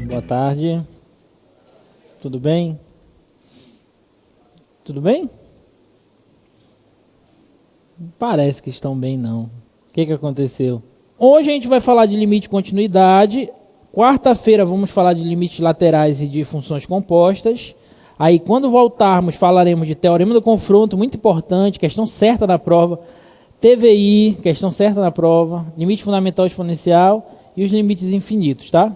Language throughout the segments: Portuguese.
Boa tarde. Tudo bem? Tudo bem? Parece que estão bem, não. O que aconteceu? Hoje a gente vai falar de limite de continuidade. Quarta-feira vamos falar de limites laterais e de funções compostas. Aí quando voltarmos falaremos de teorema do confronto, muito importante, questão certa da prova. TVI, questão certa da prova. Limite fundamental exponencial e os limites infinitos, tá?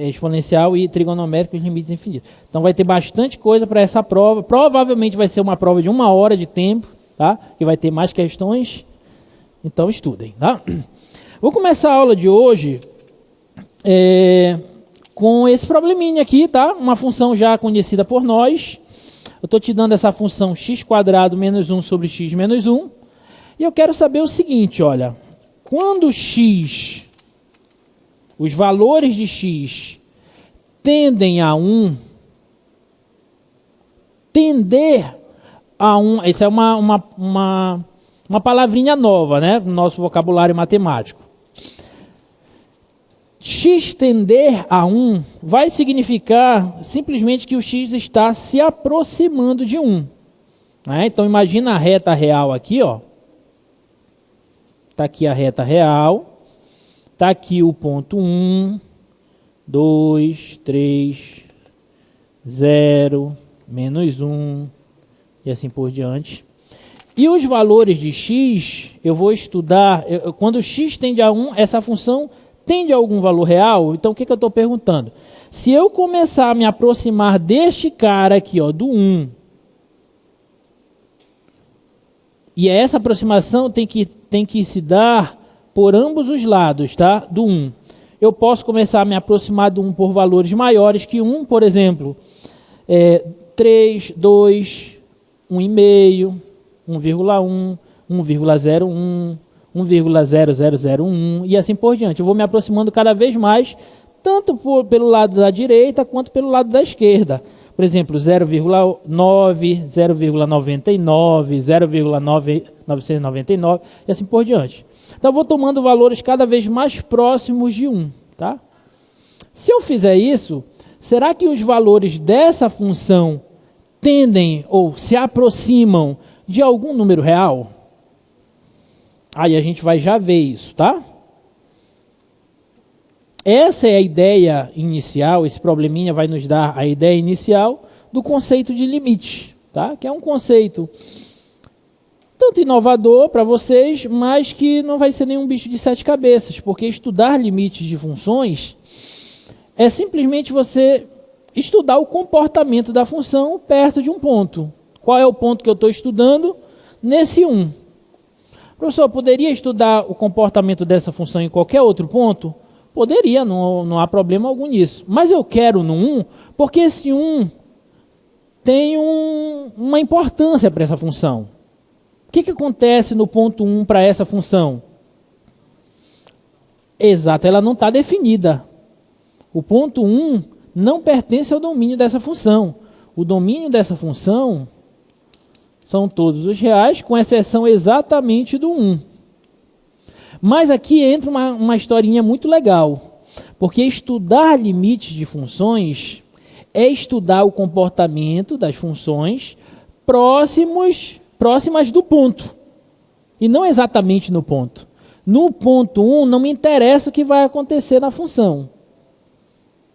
Exponencial e trigonométrico, os limites infinitos. Então vai ter bastante coisa para essa prova. Provavelmente vai ser uma prova de 1 hora de tempo, tá? Que vai ter mais questões. Então estudem, tá? Vou começar a aula de hoje com esse probleminha aqui, tá? Uma função já conhecida por nós. Eu estou te dando essa função x² menos 1 sobre x menos 1. E eu quero saber o seguinte, olha. Quando x, os valores de x tendem a 1, tender a 1, essa é uma palavrinha nova, né? No nosso vocabulário matemático. X tender a 1 vai significar simplesmente que o x está se aproximando de 1. Né? Então imagina a reta real aqui, ó. Está aqui a reta real. Está aqui o ponto 1, 2, 3, 0, menos 1 e assim por diante. E os valores de x, eu vou estudar, quando x tende a 1, essa função tende a algum valor real. Então o que eu estou perguntando? Se eu começar a me aproximar deste cara aqui, ó, do 1, e essa aproximação tem que se dar por ambos os lados, tá? Do 1. Eu posso começar a me aproximar do 1 por valores maiores que 1, por exemplo, 3, 2, 1,5, 1,1, 1,01, 1,0001 e assim por diante. Eu vou me aproximando cada vez mais, tanto pelo lado da direita quanto pelo lado da esquerda. Por exemplo, 0,9, 0,99, 0,999 e assim por diante. Então eu vou tomando valores cada vez mais próximos de 1. Tá? Se eu fizer isso, será que os valores dessa função tendem ou se aproximam de algum número real? Aí a gente vai já ver isso, tá? Essa é a ideia inicial, esse probleminha vai nos dar a ideia inicial do conceito de limite, tá? Que é um conceito tanto inovador para vocês, mas que não vai ser nenhum bicho de 7 cabeças, porque estudar limites de funções é simplesmente você estudar o comportamento da função perto de um ponto. Qual é o ponto que eu estou estudando? Nesse 1. Professor, eu poderia estudar o comportamento dessa função em qualquer outro ponto? Poderia, não há problema algum nisso. Mas eu quero no 1, porque esse 1 tem uma importância para essa função. O que acontece no ponto 1 para essa função? Exato, ela não está definida. O ponto 1 não pertence ao domínio dessa função. O domínio dessa função são todos os reais, com exceção exatamente do 1. Mas aqui entra uma historinha muito legal, porque estudar limites de funções é estudar o comportamento das funções próximas do ponto, e não exatamente no ponto. No ponto 1 não me interessa o que vai acontecer na função,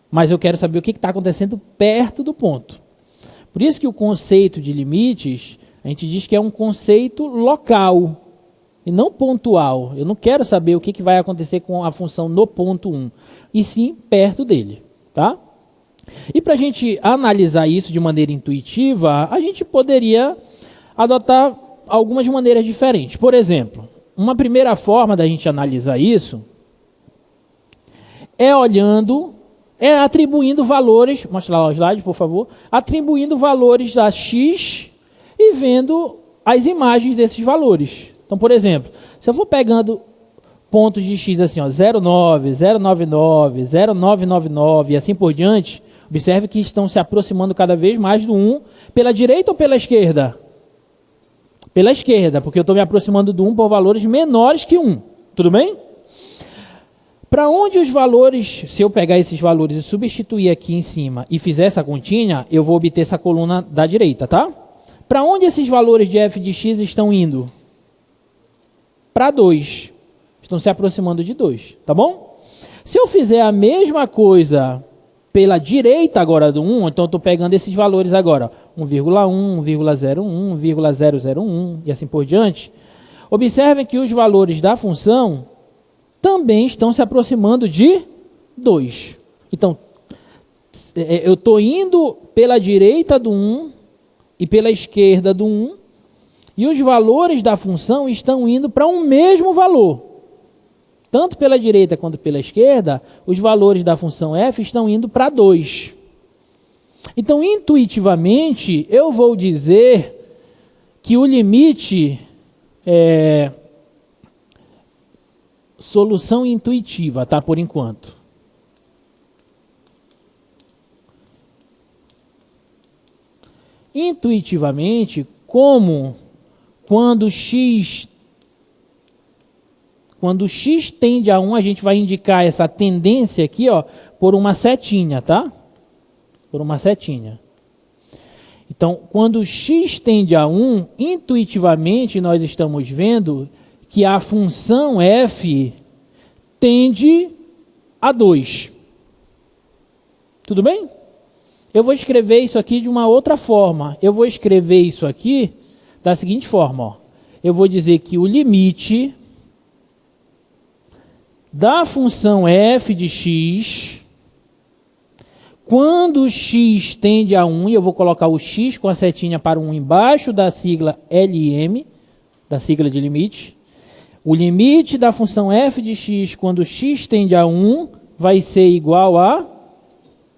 mas eu quero saber o que está acontecendo perto do ponto. Por isso que o conceito de limites, a gente diz que é um conceito local e não pontual. Eu não quero saber o que vai acontecer com a função no ponto 1, e sim perto dele, tá? E para a gente analisar isso de maneira intuitiva, a gente poderia adotar algumas maneiras diferentes. Por exemplo, uma primeira forma da gente analisar isso é atribuindo valores, mostra lá o slide, por favor, atribuindo valores da x e vendo as imagens desses valores. Então, por exemplo, se eu for pegando pontos de x assim, ó, 0,9, 0,99, 0,999 e assim por diante, Observe que estão se aproximando cada vez mais do 1. Pela direita ou pela esquerda? Pela esquerda, porque eu estou me aproximando do 1 por valores menores que 1. Tudo bem? Para onde os valores, se eu pegar esses valores e substituir aqui em cima e fizer essa continha, eu vou obter essa coluna da direita, tá? Para onde esses valores de f de x estão indo? Para 2. Estão se aproximando de 2, tá bom? Se eu fizer a mesma coisa pela direita agora do 1, então eu estou pegando esses valores agora, 1,1, 1,01, 1,001 e assim por diante. Observem que os valores da função também estão se aproximando de 2. Então, eu estou indo pela direita do 1 e pela esquerda do 1, e os valores da função estão indo para um mesmo valor. Tanto pela direita quanto pela esquerda, os valores da função f estão indo para 2. Então, intuitivamente, eu vou dizer que o limite é solução intuitiva, tá? Por enquanto. Intuitivamente, como quando x tende a 1, a gente vai indicar essa tendência aqui, ó, por uma setinha, tá? Por uma setinha. Então, quando x tende a 1, intuitivamente nós estamos vendo que a função f tende a 2. Tudo bem? Eu vou escrever isso aqui de uma outra forma. Eu vou escrever isso aqui da seguinte forma, ó. Eu vou dizer que o limite da função f de x, quando x tende a 1, e eu vou colocar o x com a setinha para 1 embaixo da sigla LM, da sigla de limite, o limite da função f de x quando x tende a 1 vai ser igual a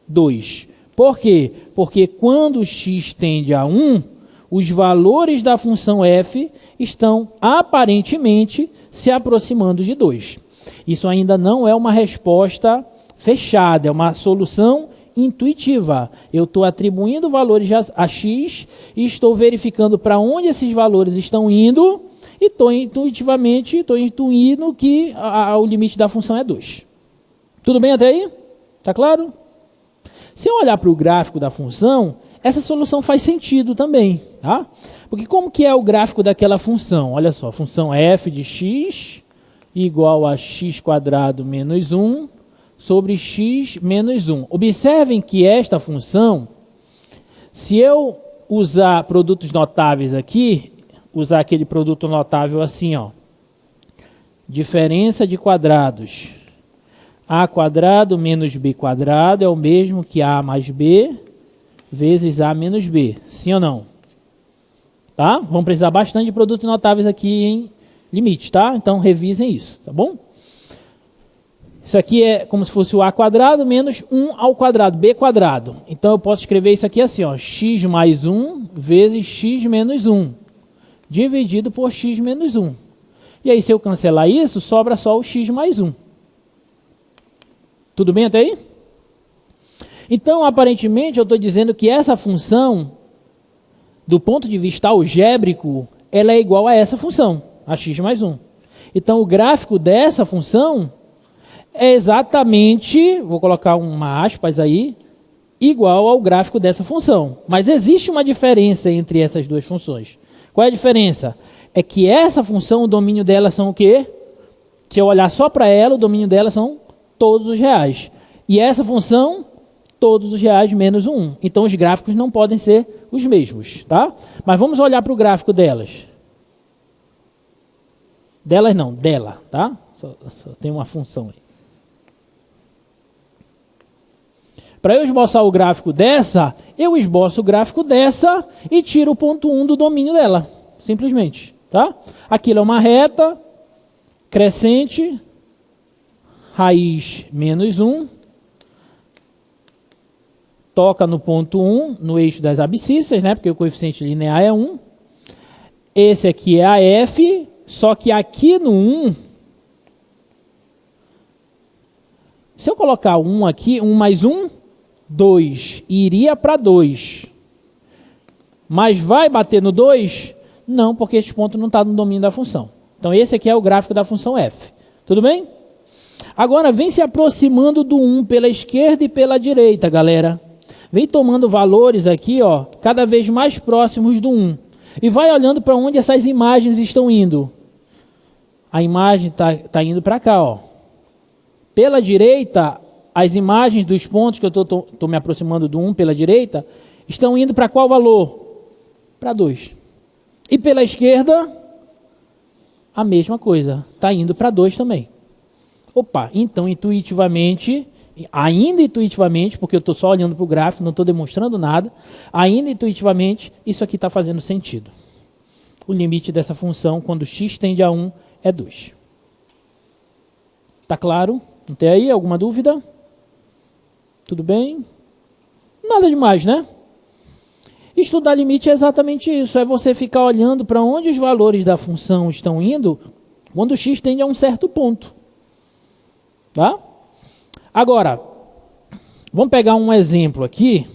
2. Por quê? Porque quando x tende a 1, os valores da função f estão aparentemente se aproximando de 2. Isso ainda não é uma resposta fechada, é uma solução intuitiva. Eu estou atribuindo valores a x e estou verificando para onde esses valores estão indo e estou intuindo que o limite da função é 2. Tudo bem até aí? Tá claro? Se eu olhar para o gráfico da função, essa solução faz sentido também, tá? Porque como que é o gráfico daquela função? Olha só, a função f de x igual a x² menos 1 sobre x menos 1. Observem que esta função, se eu usar produtos notáveis aqui, usar aquele produto notável assim, ó, diferença de quadrados, a² menos b² é o mesmo que a mais b vezes a menos b, sim ou não? Tá? Vamos precisar bastante de produtos notáveis aqui em limite, tá? Então revisem isso, tá bom? Isso aqui é como se fosse o a² menos 1 ao quadrado, b². Então eu posso escrever isso aqui assim, ó, x mais 1 vezes x menos 1, dividido por x menos 1. E aí se eu cancelar isso, sobra só o x mais 1. Tudo bem até aí? Então, aparentemente, eu estou dizendo que essa função, do ponto de vista algébrico, ela é igual a essa função, a x mais 1. Então, o gráfico dessa função é exatamente, vou colocar uma aspas aí, igual ao gráfico dessa função. Mas existe uma diferença entre essas duas funções. Qual é a diferença? É que essa função, o domínio dela são o quê? Se eu olhar só para ela, o domínio dela são todos os reais. E essa função, todos os reais menos o 1. Então os gráficos não podem ser os mesmos, tá? Mas vamos olhar para o gráfico delas. Delas não, dela, tá? Só tem uma função aí. Para eu esboçar o gráfico dessa, eu esboço o gráfico dessa e tiro o ponto 1 do domínio dela. Simplesmente, tá? Aquilo é uma reta crescente, raiz menos 1, toca no ponto 1, no eixo das abscissas, né? Porque o coeficiente linear é 1. Esse aqui é a f, só que aqui no 1, se eu colocar 1 aqui, 1 mais 1, 2 iria para 2, mas vai bater no 2? Não, porque este ponto não está no domínio da função. Então esse aqui é o gráfico da função f. Tudo bem? Agora vem se aproximando do 1 pela esquerda e pela direita, galera. Vem tomando valores aqui, ó, cada vez mais próximos do 1. E vai olhando para onde essas imagens estão indo. A imagem tá indo para cá, ó. Pela direita, as imagens dos pontos que eu estou me aproximando do 1 pela direita, estão indo para qual valor? Para 2. E pela esquerda, a mesma coisa. Está indo para 2 também. Opa, então intuitivamente, ainda intuitivamente, porque eu estou só olhando para o gráfico, não estou demonstrando nada, ainda intuitivamente, isso aqui está fazendo sentido. O limite dessa função, quando x tende a 1, é 2. Está claro? Não tem aí alguma dúvida? Tudo bem? Nada demais, né? Estudar limite é exatamente isso, é você ficar olhando para onde os valores da função estão indo quando x tende a um certo ponto. Tá? Agora, vamos pegar um exemplo aqui,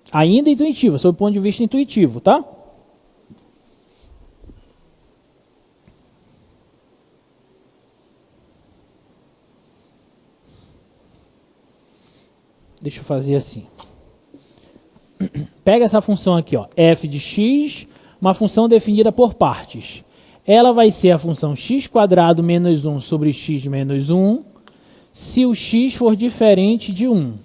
ainda intuitivo, sob o ponto de vista intuitivo, tá? Deixa eu fazer assim. Pega essa função aqui, ó, f de x, uma função definida por partes. Ela vai ser a função x² menos 1 sobre x menos 1, se o x for diferente de 1.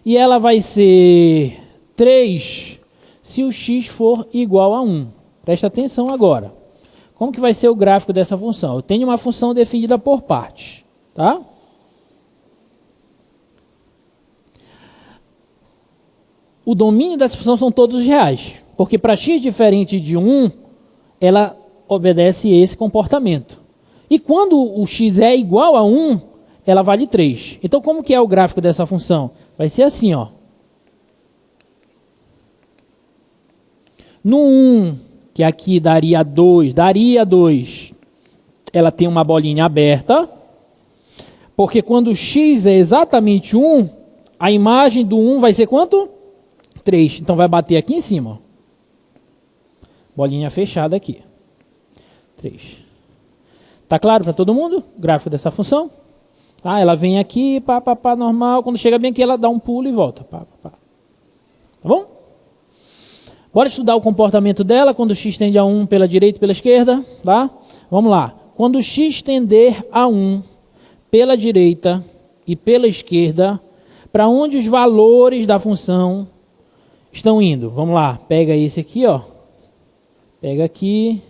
E ela vai ser 3 se o x for igual a 1. Presta atenção agora. Como que vai ser o gráfico dessa função? Eu tenho uma função definida por partes, tá? O domínio dessa função são todos os reais, porque para x diferente de 1, ela obedece esse comportamento. E quando o x é igual a 1, ela vale 3. Então, como que é o gráfico dessa função? Vai ser assim, ó. No 1, que aqui daria 2, ela tem uma bolinha aberta, porque quando o x é exatamente 1, a imagem do 1 vai ser quanto? 3. Então, vai bater aqui em cima, ó. Bolinha fechada aqui. 3. Tá claro para todo mundo o gráfico dessa função? Tá, ela vem aqui, pá, normal. Quando chega bem aqui, ela dá um pulo e volta. Pá. Tá bom? Bora estudar o comportamento dela quando x tende a 1 pela direita e pela esquerda. Tá? Vamos lá. Quando x tender a 1 pela direita e pela esquerda, para onde os valores da função estão indo? Vamos lá. Pega esse aqui, ó. Pega aqui.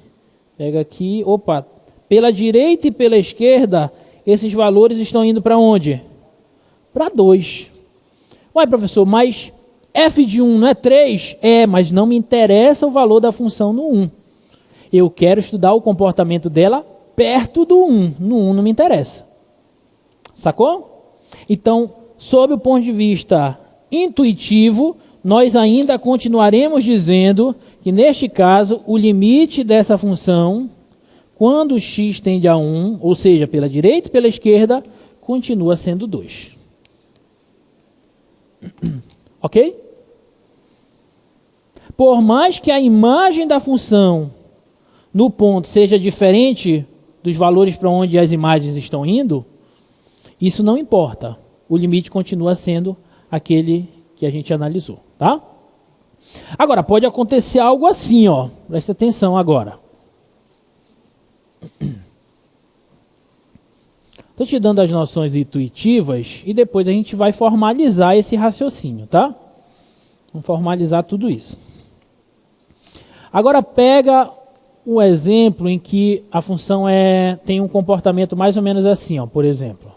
Opa, pela direita e pela esquerda, esses valores estão indo para onde? Para 2. Ué, professor, mas f de 1 não é 3? É, mas não me interessa o valor da função no 1. Eu quero estudar o comportamento dela perto do 1. No 1 não me interessa. Sacou? Então, sob o ponto de vista intuitivo, nós ainda continuaremos dizendo que, neste caso, o limite dessa função, quando x tende a 1, ou seja, pela direita e pela esquerda, continua sendo 2. Ok? Por mais que a imagem da função no ponto seja diferente dos valores para onde as imagens estão indo, isso não importa. O limite continua sendo aquele que a gente analisou, tá? Agora, pode acontecer algo assim, ó. Presta atenção agora. Estou te dando as noções intuitivas e depois a gente vai formalizar esse raciocínio, tá? Vamos formalizar tudo isso. Agora pega o exemplo em que a função tem um comportamento mais ou menos assim, ó, por exemplo.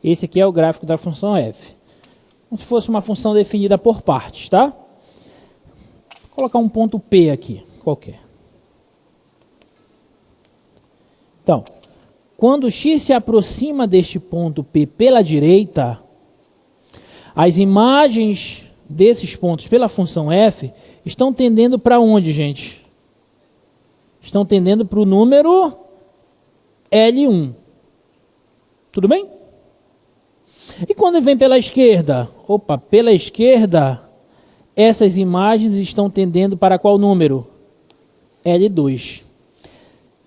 Esse aqui é o gráfico da função f. Como se fosse uma função definida por partes, tá? colocar um ponto P aqui, qualquer. Então, quando x se aproxima deste ponto P pela direita, as imagens desses pontos pela função f estão tendendo para onde, gente? Estão tendendo para o número L1. Tudo bem? E quando vem pela esquerda? Opa, pela esquerda, essas imagens estão tendendo para qual número? L2.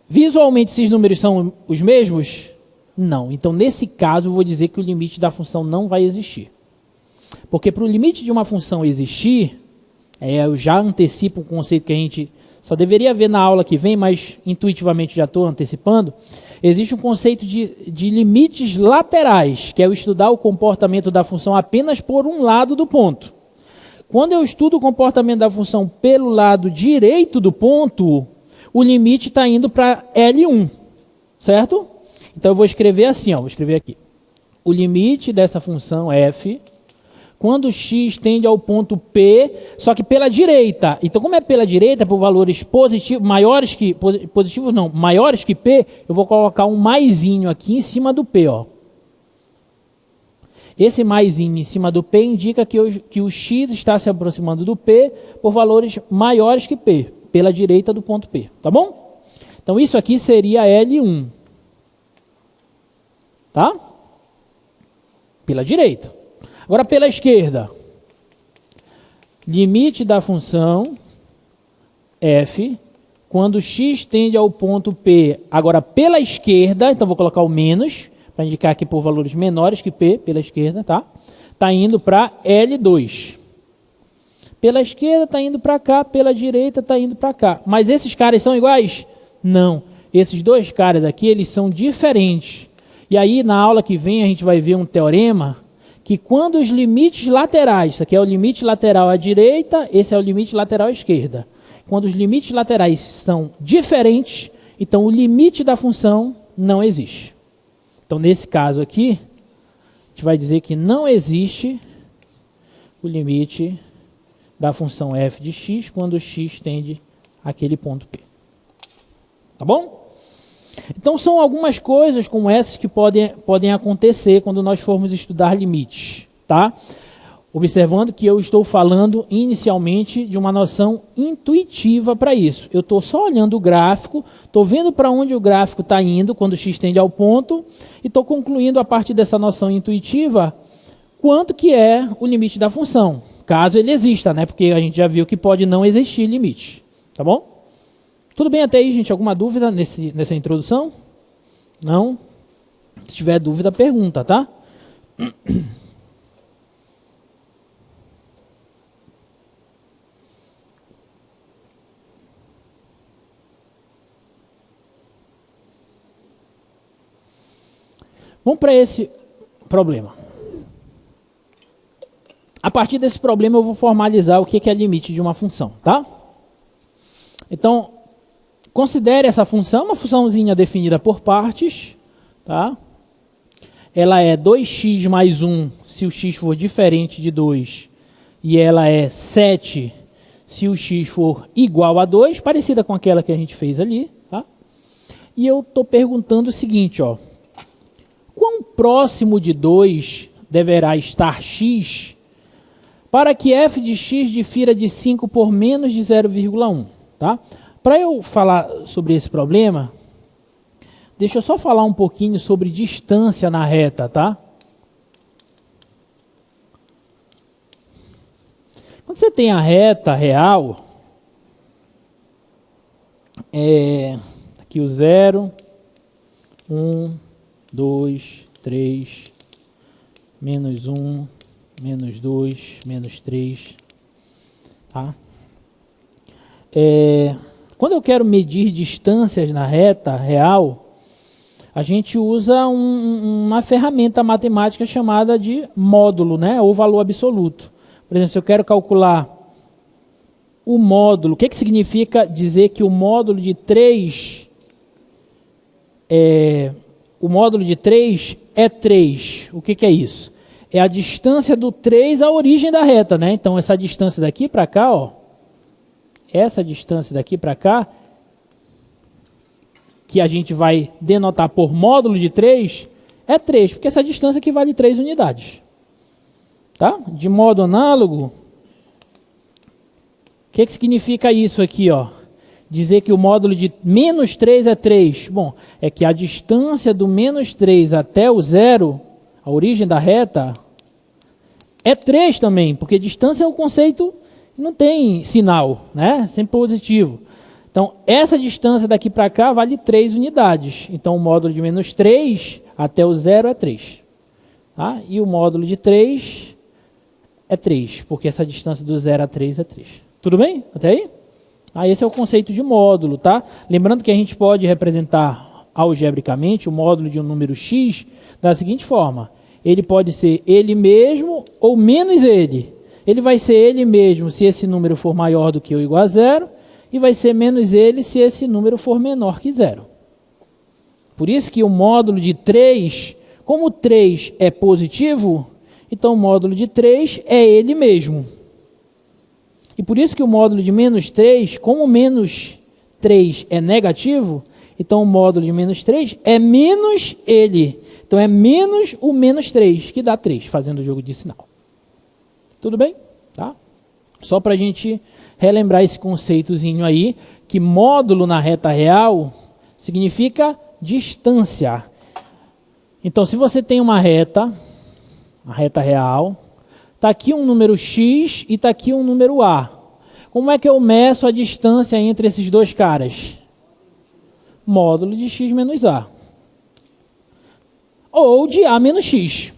Visualmente, esses números são os mesmos? Não. Então, nesse caso, eu vou dizer que o limite da função não vai existir. Porque para o limite de uma função existir, eu já antecipo um conceito que a gente só deveria ver na aula que vem, mas intuitivamente já estou antecipando. Existe um conceito de limites laterais, que é o estudar o comportamento da função apenas por um lado do ponto. Quando eu estudo o comportamento da função pelo lado direito do ponto, o limite está indo para L1, certo? Então eu vou escrever assim, vou escrever aqui. O limite dessa função f, quando x tende ao ponto P, só que pela direita. Então, como é pela direita, por valores positivos, maiores que P, eu vou colocar um maisinho aqui em cima do P, ó. Esse maisinho em cima do P indica que o x está se aproximando do P por valores maiores que P, pela direita do ponto P, tá bom? Então, isso aqui seria L1, tá? Pela direita. Agora, pela esquerda, limite da função f, quando x tende ao ponto P, agora pela esquerda, então vou colocar o menos, para indicar aqui por valores menores que P, pela esquerda, tá? Está indo para L2. Pela esquerda está indo para cá, pela direita está indo para cá. Mas esses caras são iguais? Não. Esses dois caras aqui, eles são diferentes. E aí, na aula que vem, a gente vai ver um teorema que quando os limites laterais, isso aqui é o limite lateral à direita, esse é o limite lateral à esquerda. Quando os limites laterais são diferentes, então o limite da função não existe. Então, nesse caso aqui, a gente vai dizer que não existe o limite da função f de x quando x tende àquele ponto P. Tá bom? Então, são algumas coisas como essas que podem acontecer quando nós formos estudar limites, tá? Observando que eu estou falando inicialmente de uma noção intuitiva para isso. Eu estou só olhando o gráfico, estou vendo para onde o gráfico está indo quando x tende ao ponto e estou concluindo a partir dessa noção intuitiva quanto que é o limite da função, caso ele exista, né? Porque a gente já viu que pode não existir limite, tá bom? Tudo bem até aí, gente? Alguma dúvida nessa introdução? Não? Se tiver dúvida, pergunta, tá? Vamos para esse problema. A partir desse problema eu vou formalizar o que é limite de uma função, tá? Então, considere essa função uma funçãozinha definida por partes, tá? Ela é 2x mais 1 se o x for diferente de 2 e ela é 7 se o x for igual a 2, parecida com aquela que a gente fez ali, tá? E eu estou perguntando o seguinte, ó. Quão próximo de 2 deverá estar x para que f de x difira de 5 por menos de 0,1, tá? Para eu falar sobre esse problema, deixa eu só falar um pouquinho sobre distância na reta, tá? Quando você tem a reta real, aqui o 0, 1, 2, 3, menos 1, menos 2, menos 3, tá? Quando eu quero medir distâncias na reta real, a gente usa uma ferramenta matemática chamada de módulo, né? Ou valor absoluto. Por exemplo, se eu quero calcular o módulo, o que significa dizer que o módulo de 3 é 3? O que é isso? É a distância do 3 à origem da reta, né? Então, essa distância daqui para cá, ó, essa distância daqui para cá, que a gente vai denotar por módulo de 3, é 3, porque essa distância equivale a 3 unidades. Tá? De modo análogo, o que significa isso aqui, ó? Dizer que o módulo de menos 3 é 3. Bom, é que a distância do menos 3 até o zero, a origem da reta, é 3 também, porque distância é um conceito que não tem sinal, né? Sempre positivo. Então, essa distância daqui para cá vale 3 unidades. Então, o módulo de menos 3 até o zero é 3. Tá? E o módulo de 3 é 3, porque essa distância do 0 a 3 é 3. Tudo bem? Até aí? Esse é o conceito de módulo, tá? Lembrando que a gente pode representar algebricamente o módulo de um número x da seguinte forma. Ele pode ser ele mesmo ou menos ele. Ele vai ser ele mesmo se esse número for maior do que ou igual a 0, e vai ser menos ele se esse número for menor que 0. Por isso que o módulo de 3, como 3 é positivo, então o módulo de 3 é ele mesmo. E por isso que o módulo de menos 3, como menos 3 é negativo, então o módulo de menos 3 é menos ele. Então é menos o menos 3, que dá 3, fazendo o jogo de sinal. Tudo bem? Tá? Só para a gente relembrar esse conceitozinho aí, que módulo na reta real significa distância. Então, se você tem uma reta, a reta real, está aqui um número x e está aqui um número a. Como é que eu meço a distância entre esses dois caras? Módulo de x menos a. Ou de a menos x.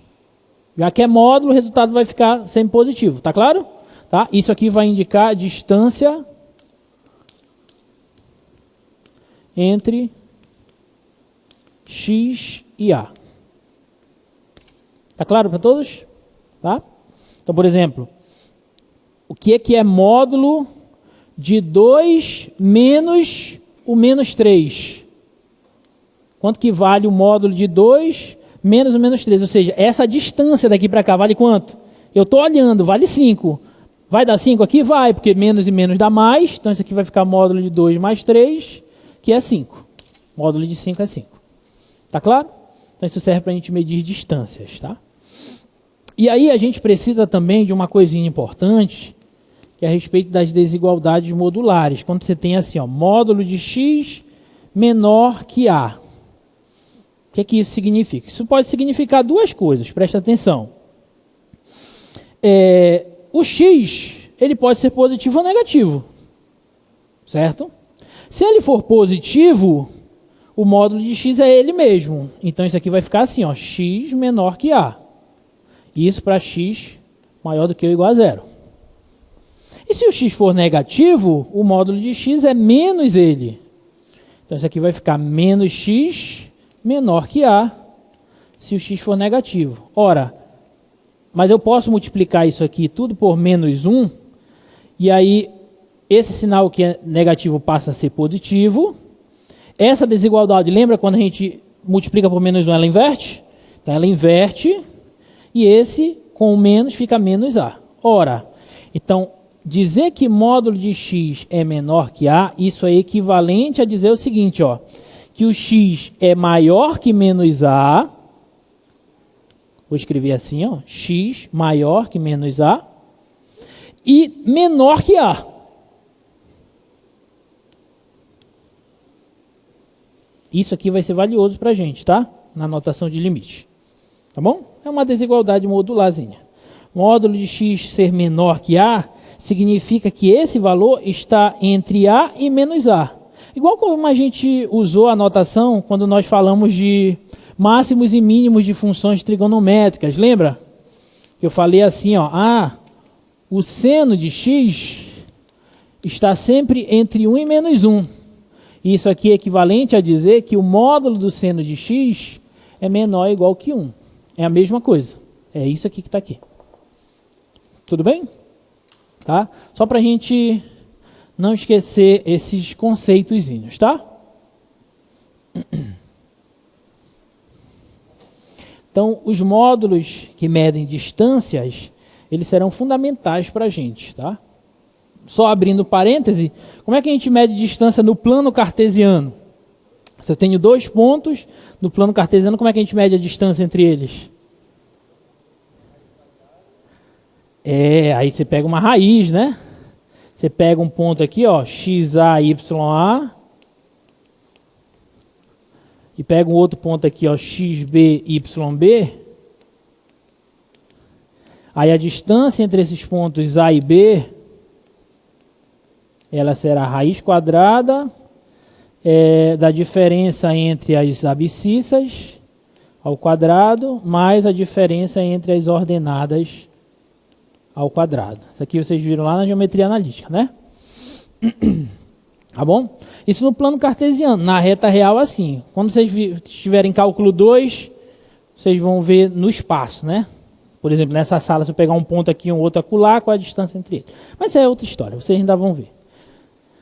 Já que é módulo, o resultado vai ficar sempre positivo. Tá claro? Tá? Isso aqui vai indicar a distância entre x e a. Tá claro para todos? Tá? Então, por exemplo, o que é módulo de 2 menos o menos 3? Quanto que vale o módulo de 2 menos o menos 3? Ou seja, essa distância daqui para cá vale quanto? Eu estou olhando, vale 5. Vai dar 5 aqui? Vai, porque menos e menos dá mais. Então, isso aqui vai ficar módulo de 2 mais 3, que é 5. Módulo de 5 é 5. Tá claro? Então, isso serve para a gente medir distâncias, tá? E aí a gente precisa também de uma coisinha importante, que é a respeito das desigualdades modulares. Quando você tem assim, ó, módulo de x menor que a. O que isso significa? Isso pode significar duas coisas, presta atenção. O x, ele pode ser positivo ou negativo, certo? Se ele for positivo, o módulo de x é ele mesmo. Então isso aqui vai ficar assim, ó, x menor que a. Isso para x maior do que ou igual a 0. E se o x for negativo, o módulo de x é menos ele. Então isso aqui vai ficar menos x menor que a, se o x for negativo. Ora, mas eu posso multiplicar isso aqui tudo por menos 1, e aí esse sinal que é negativo passa a ser positivo. Essa desigualdade, lembra quando a gente multiplica por menos 1, ela inverte? Então ela inverte, e esse com o menos fica menos a. Ora, então, dizer que módulo de x é menor que a, isso é equivalente a dizer o seguinte, ó, que o x é maior que menos a. Vou escrever assim, ó, x maior que menos a e menor que a. Isso aqui vai ser valioso para a gente, tá? Na notação de limite. Tá bom? É uma desigualdade modularzinha. Módulo de x ser menor que a significa que esse valor está entre a e menos a. Igual como a gente usou a notação quando nós falamos de máximos e mínimos de funções trigonométricas. Lembra? Eu falei assim, ó, o seno de x está sempre entre 1 e menos 1. Isso aqui é equivalente a dizer que o módulo do seno de x é menor ou igual que 1. É a mesma coisa. É isso aqui que está aqui. Tudo bem? Tá? Só para a gente não esquecer esses conceitozinhos, tá? Então, os módulos que medem distâncias, eles serão fundamentais para a gente, tá? só abrindo parêntese, como é que a gente mede distância no plano cartesiano? Se eu tenho 2 pontos, no plano cartesiano, como é que a gente mede a distância entre eles? Aí você pega uma raiz, né? Você pega um ponto aqui, ó, XA, YA, e pega um outro ponto aqui, ó, XB, YB. Aí a distância entre esses pontos A e B, ela será a raiz quadrada da diferença entre as abscissas ao quadrado, mais a diferença entre as ordenadas ao quadrado. Isso aqui vocês viram lá na geometria analítica, né? Tá bom? Isso no plano cartesiano. Na reta real, assim. Quando vocês estiverem em cálculo 2, vocês vão ver no espaço, né? Por exemplo, nessa sala, se eu pegar um ponto aqui e um outro acolá, qual a distância entre eles? Mas isso é outra história, vocês ainda vão ver.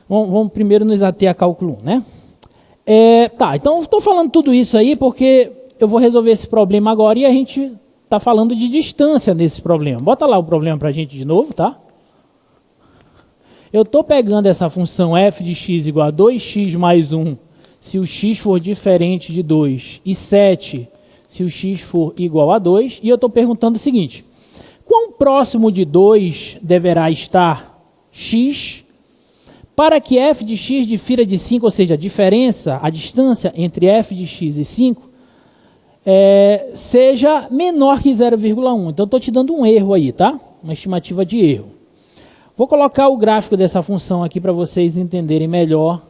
Vamos primeiro nos ater a cálculo 1, né? Tá, então estou falando tudo isso aí porque eu vou resolver esse problema agora e a gente está falando de distância nesse problema. Bota lá o problema para a gente de novo, tá? Eu estou pegando essa função f de x igual a 2x mais 1, se o x for diferente de 2, e 7, se o x for igual a 2, e eu estou perguntando o seguinte: quão próximo de 2 deverá estar x para que f de x difira de 5, ou seja, a diferença, a distância entre f de x e 5, seja menor que 0,1. Então, estou te dando um erro aí, tá? Uma estimativa de erro. Vou colocar o gráfico dessa função aqui para vocês entenderem melhor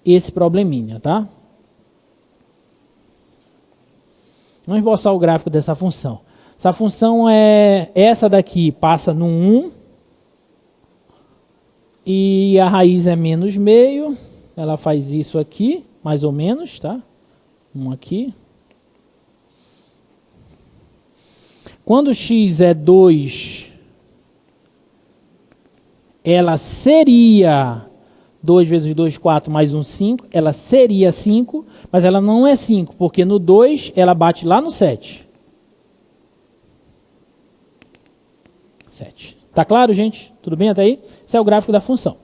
esse probleminha, tá? Vamos esboçar o gráfico dessa função. Essa função essa daqui passa no 1 e a raiz é menos meio. Ela faz isso aqui, mais ou menos, tá? 1 aqui. Quando x é 2, ela seria 2 vezes 2, 4, mais 1, 5. Ela seria 5, mas ela não é 5, porque no 2 ela bate lá no 7. 7. Tá claro, gente? Tudo bem até aí? Esse é o gráfico da função.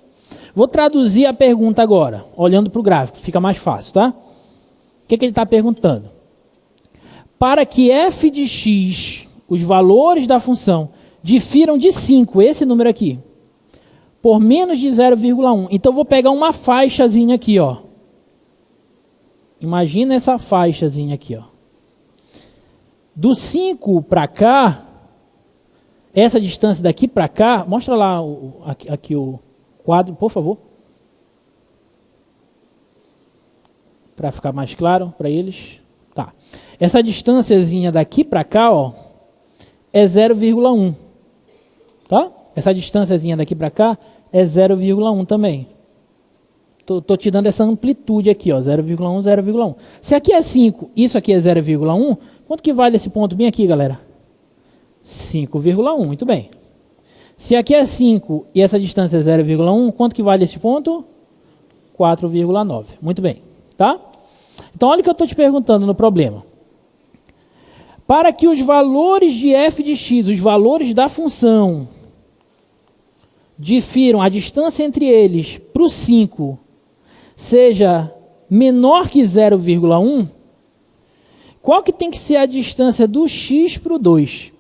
Vou traduzir a pergunta agora, olhando para o gráfico, fica mais fácil, tá? O que ele está perguntando? Para que f de x, os valores da função, difiram de 5, esse número aqui, por menos de 0,1. Então, eu vou pegar uma faixazinha aqui, ó. Imagina essa faixazinha aqui, ó. Do 5 para cá, essa distância daqui para cá, mostra lá aqui o quadro, por favor. Para ficar mais claro para eles. Tá. Essa distânciazinha daqui para cá, ó, é 0,1. Tá? Essa distânciazinha daqui para cá é 0,1 também. Tô te dando essa amplitude aqui, ó, 0,1, 0,1. Se aqui é 5, isso aqui é 0,1, quanto que vale esse ponto bem aqui, galera? 5,1, muito bem. Se aqui é 5 e essa distância é 0,1, quanto que vale esse ponto? 4,9. Muito bem, tá? Então, olha o que eu estou te perguntando no problema. Para que os valores de f de x, os valores da função, difiram, a distância entre eles para o 5 seja menor que 0,1, qual que tem que ser a distância do x para o 2?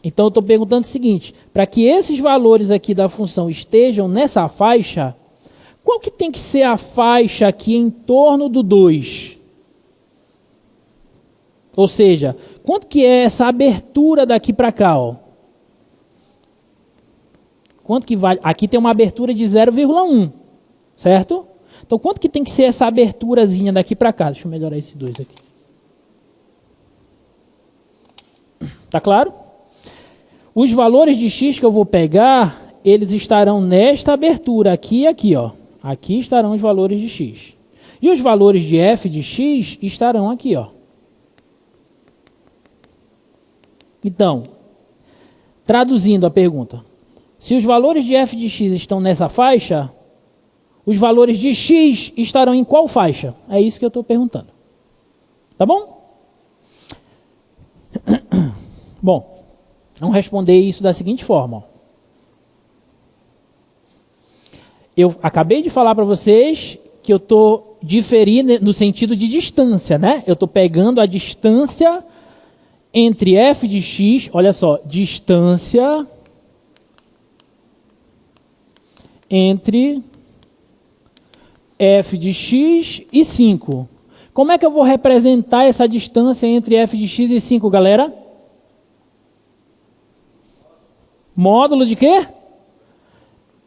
Então, eu estou perguntando o seguinte: para que esses valores aqui da função estejam nessa faixa, qual que tem que ser a faixa aqui em torno do 2? Ou seja, quanto que é essa abertura daqui para cá, ó? Quanto que vale? Aqui tem uma abertura de 0,1, certo? Então, quanto que tem que ser essa aberturazinha daqui para cá? Deixa eu melhorar esse 2 aqui. Tá claro? Os valores de x que eu vou pegar, eles estarão nesta abertura, aqui e aqui, ó. Aqui estarão os valores de x. E os valores de f de x estarão aqui, ó. Então, traduzindo a pergunta, se os valores de f de x estão nessa faixa, os valores de x estarão em qual faixa? É isso que eu estou perguntando. Tá bom? Bom, Vamos responder isso da seguinte forma. Eu acabei de falar para vocês que eu estou diferindo no sentido de distância, né? Eu estou pegando a distância entre f de x, olha só, distância entre f de x e 5. Como é que eu vou representar essa distância entre f de x e 5, galera? Módulo de quê?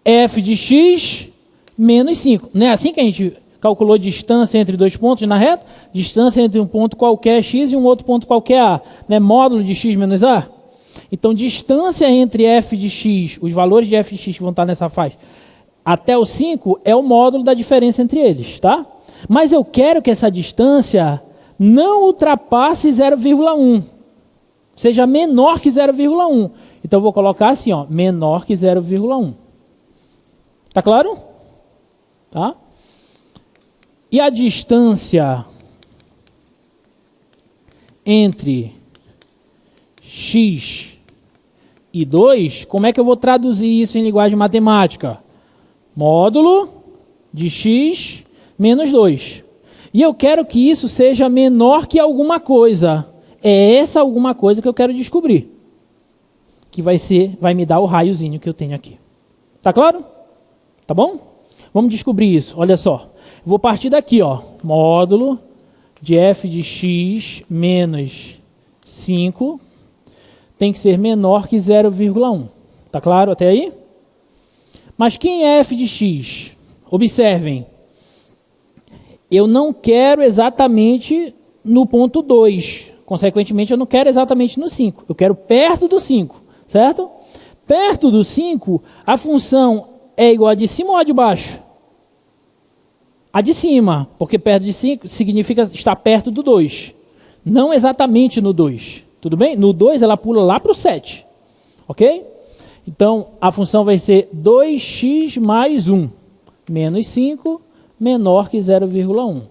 F de x menos 5. Não é assim que a gente calculou distância entre dois pontos na reta? Distância entre um ponto qualquer x e um outro ponto qualquer a. Não é módulo de x menos a? Então, distância entre f de x, os valores de f de x que vão estar nessa faixa, até o 5 é o módulo da diferença entre eles, tá? Mas eu quero que essa distância não ultrapasse 0,1. Seja menor que 0,1. Então, eu vou colocar assim, ó, menor que 0,1. Tá claro? Tá? E a distância entre x e 2, como é que eu vou traduzir isso em linguagem matemática? Módulo de x menos 2. E eu quero que isso seja menor que alguma coisa. É essa alguma coisa que eu quero descobrir. Que vai me dar o raiozinho que eu tenho aqui. Tá claro? Tá bom? Vamos descobrir isso. Olha só. Vou partir daqui, ó. Módulo de f de x menos 5 tem que ser menor que 0,1. Tá claro até aí? Mas quem é f de x? Observem. Eu não quero exatamente no ponto 2. Consequentemente, eu não quero exatamente no 5. Eu quero perto do 5, certo? Perto do 5, a função é igual a de cima ou a de baixo? A de cima, porque perto de 5 significa estar perto do 2. Não exatamente no 2. Tudo bem? No 2 ela pula lá para o 7. Ok? Então, a função vai ser 2x mais 1. Menos 5, menor que 0,1.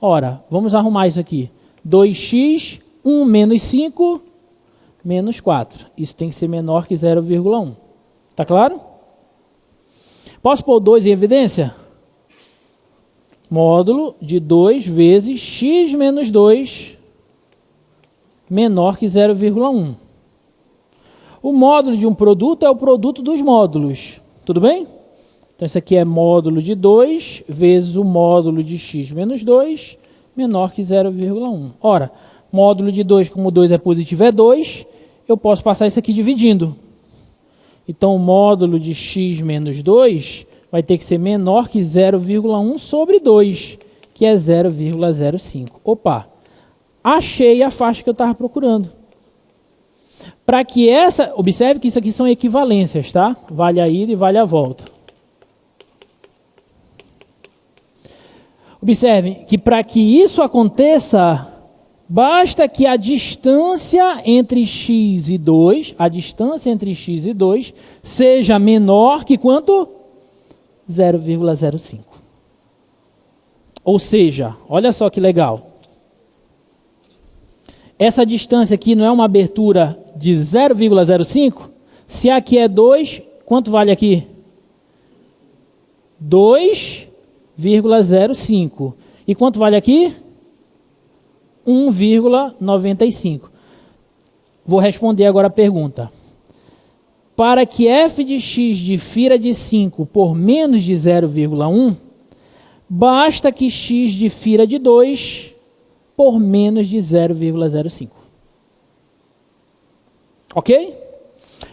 Ora, vamos arrumar isso aqui. 2x, 1 menos 5, menos 4. Isso tem que ser menor que 0,1. Tá claro? Posso pôr 2 em evidência? Módulo de 2 vezes x menos 2 menor que 0,1. O módulo de um produto é o produto dos módulos. Tudo bem? Então, isso aqui é módulo de 2 vezes o módulo de x menos 2 menor que 0,1. Ora, módulo de 2, como 2 é positivo, é 2. Eu posso passar isso aqui dividindo. Então, o módulo de x menos 2 vai ter que ser menor que 0,1 sobre 2, que é 0,05. Opa, achei a faixa que eu estava procurando. Para que essa... Observe que isso aqui são equivalências, tá? Vale a ida e vale a volta. Observe que para que isso aconteça, basta que a distância entre x e 2, seja menor que quanto? 0,05. Ou seja, olha só que legal. Essa distância aqui não é uma abertura de 0,05? Se aqui é 2, quanto vale aqui? 2,05. E quanto vale aqui? 1,95. Vou responder agora a pergunta. Para que f de x difira de 5 por menos de 0,1, basta que x difira de 2 por menos de 0,05. Ok?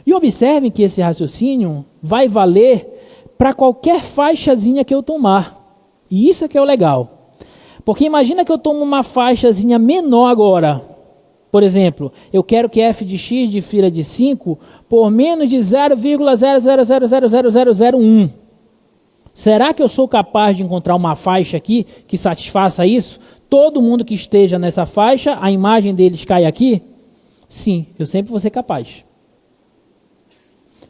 E observem que esse raciocínio vai valer para qualquer faixazinha que eu tomar. E isso é que é o legal. Porque imagina que eu tomo uma faixazinha menor agora. Por exemplo, eu quero que f de x difira de 5 por menos de 0,0000001. Será que eu sou capaz de encontrar uma faixa aqui que satisfaça isso? Todo mundo que esteja nessa faixa, a imagem deles cai aqui? Sim, eu sempre vou ser capaz.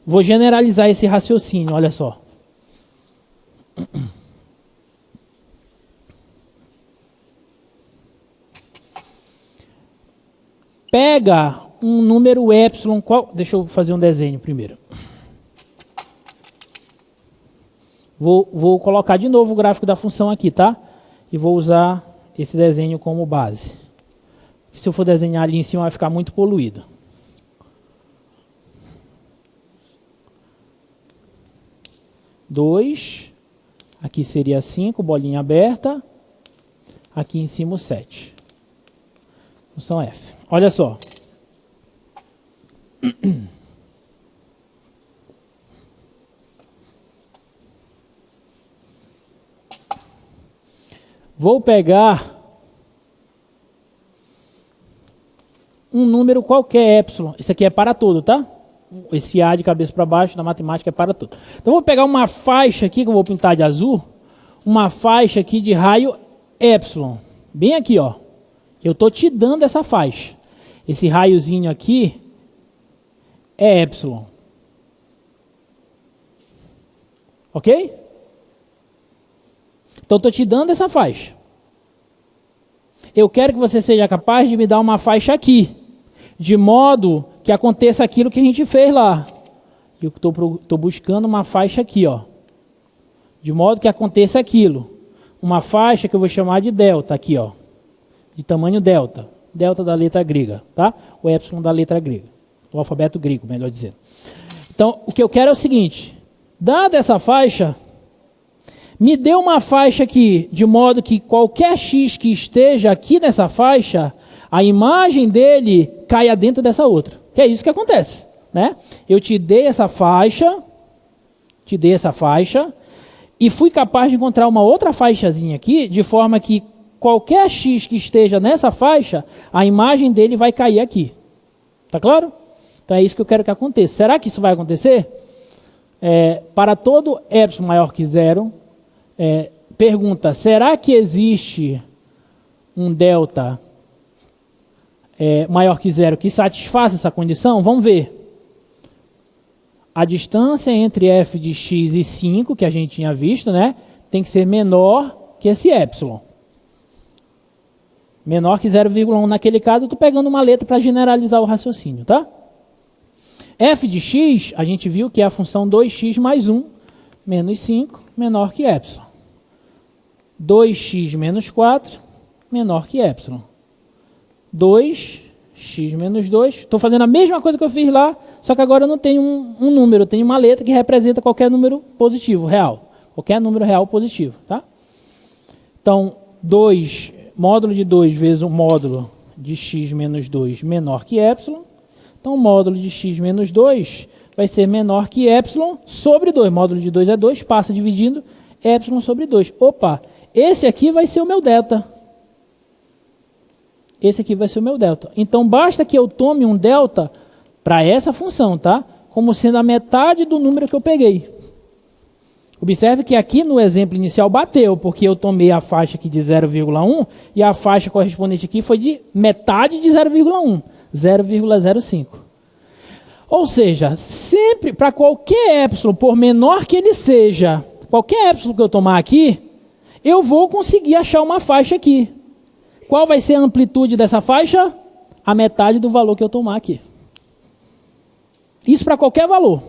Vou generalizar esse raciocínio, olha só. Pega um número epsilon, deixa eu fazer um desenho primeiro. Vou colocar de novo o gráfico da função aqui, tá? E vou usar esse desenho como base. Se eu for desenhar ali em cima vai ficar muito poluído. Dois, aqui seria 5, bolinha aberta. Aqui em cima o 7. Função f. Olha só. Vou pegar um número qualquer, epsilon. Isso aqui é para todo, tá? Esse A de cabeça para baixo na matemática é para todo. Então vou pegar uma faixa aqui, que eu vou pintar de azul. Uma faixa aqui de raio epsilon. Bem aqui, ó. Eu estou te dando essa faixa. Esse raiozinho aqui é epsilon. Ok? Então, estou te dando essa faixa. Eu quero que você seja capaz de me dar uma faixa aqui, de modo que aconteça aquilo que a gente fez lá. Eu estou buscando uma faixa aqui, ó, de modo que aconteça aquilo. Uma faixa que eu vou chamar de delta, aqui, ó, de tamanho delta. Delta da letra grega, tá? O epsilon da letra grega. Do alfabeto grego, melhor dizendo. Então, o que eu quero é o seguinte. Dada essa faixa, me dê uma faixa aqui, de modo que qualquer x que esteja aqui nessa faixa, a imagem dele caia dentro dessa outra. Que é isso que acontece, né? Eu te dei essa faixa, e fui capaz de encontrar uma outra faixazinha aqui, de forma que qualquer x que esteja nessa faixa, a imagem dele vai cair aqui. Tá claro? Então é isso que eu quero que aconteça. Será que isso vai acontecer? Para todo epsilon maior que zero, pergunta, será que existe um delta maior que zero que satisfaça essa condição? Vamos ver. A distância entre f de x e 5, que a gente tinha visto, né, tem que ser menor que esse epsilon. Menor que 0,1 naquele caso, eu estou pegando uma letra para generalizar o raciocínio, tá? F de x, a gente viu que é a função 2x mais 1 menos 5 menor que epsilon. 2x menos 4 menor que epsilon. 2x menos 2. Estou fazendo a mesma coisa que eu fiz lá, só que agora eu não tenho um número, eu tenho uma letra que representa qualquer número positivo, real. Qualquer número real positivo, tá? Então, módulo de 2 vezes o módulo de x menos 2 menor que epsilon. Então, o módulo de x menos 2 vai ser menor que epsilon sobre 2. Módulo de 2 é 2, passa dividindo epsilon sobre 2. Opa, esse aqui vai ser o meu delta. Esse aqui vai ser o meu delta. Então, basta que eu tome um delta para essa função, tá? Como sendo a metade do número que eu peguei. Observe que aqui no exemplo inicial bateu, porque eu tomei a faixa aqui de 0,1 e a faixa correspondente aqui foi de metade de 0,1, 0,05. Ou seja, sempre para qualquer epsilon, por menor que ele seja, qualquer epsilon que eu tomar aqui, eu vou conseguir achar uma faixa aqui. Qual vai ser a amplitude dessa faixa? A metade do valor que eu tomar aqui. Isso para qualquer valor.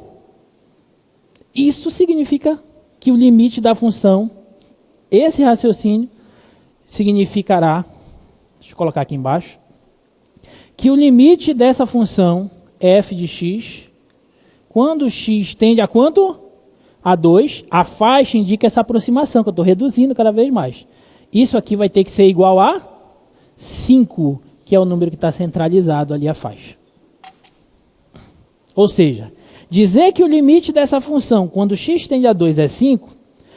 Isso significa que o limite da função, esse raciocínio, significará, deixa eu colocar aqui embaixo, que o limite dessa função, f de x, quando x tende a quanto? A 2, a faixa indica essa aproximação, que eu estou reduzindo cada vez mais. Isso aqui vai ter que ser igual a 5, que é o número que está centralizado ali a faixa. Ou seja, dizer que o limite dessa função, quando x tende a 2 é 5,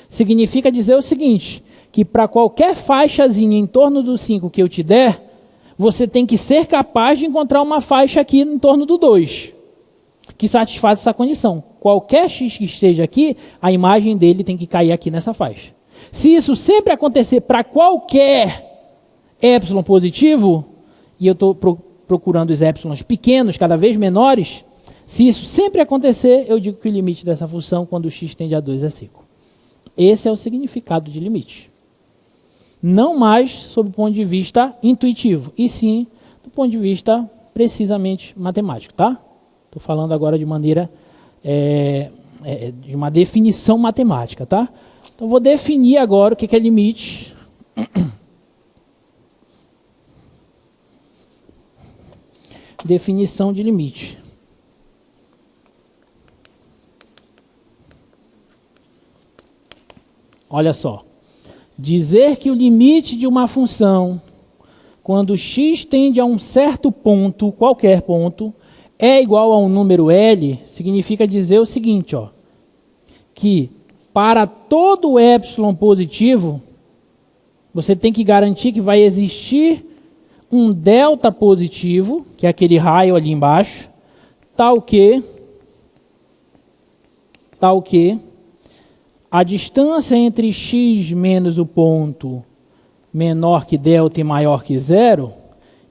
significa dizer o seguinte, que para qualquer faixazinha em torno do 5 que eu te der, você tem que ser capaz de encontrar uma faixa aqui em torno do 2, que satisfaz essa condição. Qualquer x que esteja aqui, a imagem dele tem que cair aqui nessa faixa. Se isso sempre acontecer para qualquer epsilon positivo, e eu estou procurando os epsilons pequenos, cada vez menores, se isso sempre acontecer, eu digo que o limite dessa função, quando x tende a 2, é 5. Esse é o significado de limite. Não mais sob o ponto de vista intuitivo, e sim do ponto de vista precisamente matemático, tá? Estou falando agora de maneira, de uma definição matemática, tá? Então, vou definir agora o que é limite. Definição de limite. Olha só. Dizer que o limite de uma função, quando x tende a um certo ponto, qualquer ponto, é igual a um número L, significa dizer o seguinte, ó, que para todo epsilon positivo, você tem que garantir que vai existir um delta positivo, que é aquele raio ali embaixo, tal que a distância entre x menos o ponto menor que delta e maior que zero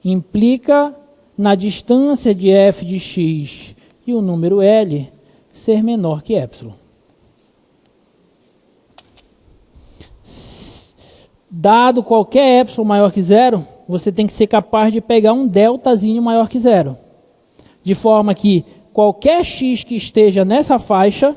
implica na distância de f de x e o número L ser menor que epsilon. Dado qualquer epsilon maior que zero, você tem que ser capaz de pegar um deltazinho maior que zero. De forma que qualquer x que esteja nessa faixa,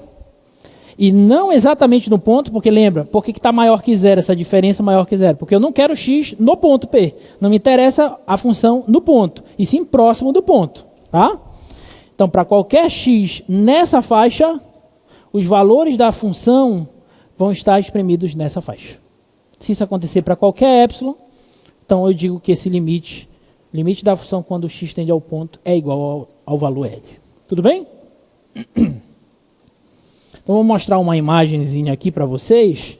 e não exatamente no ponto, porque lembra, por que está maior que zero, essa diferença maior que zero? Porque eu não quero x no ponto P. Não me interessa a função no ponto, e sim próximo do ponto. Tá? Então, para qualquer x nessa faixa, os valores da função vão estar espremidos nessa faixa. Se isso acontecer para qualquer epsilon, então eu digo que esse limite da função quando x tende ao ponto é igual ao valor L. Tudo bem? Então, vou mostrar uma imagenzinha aqui para vocês,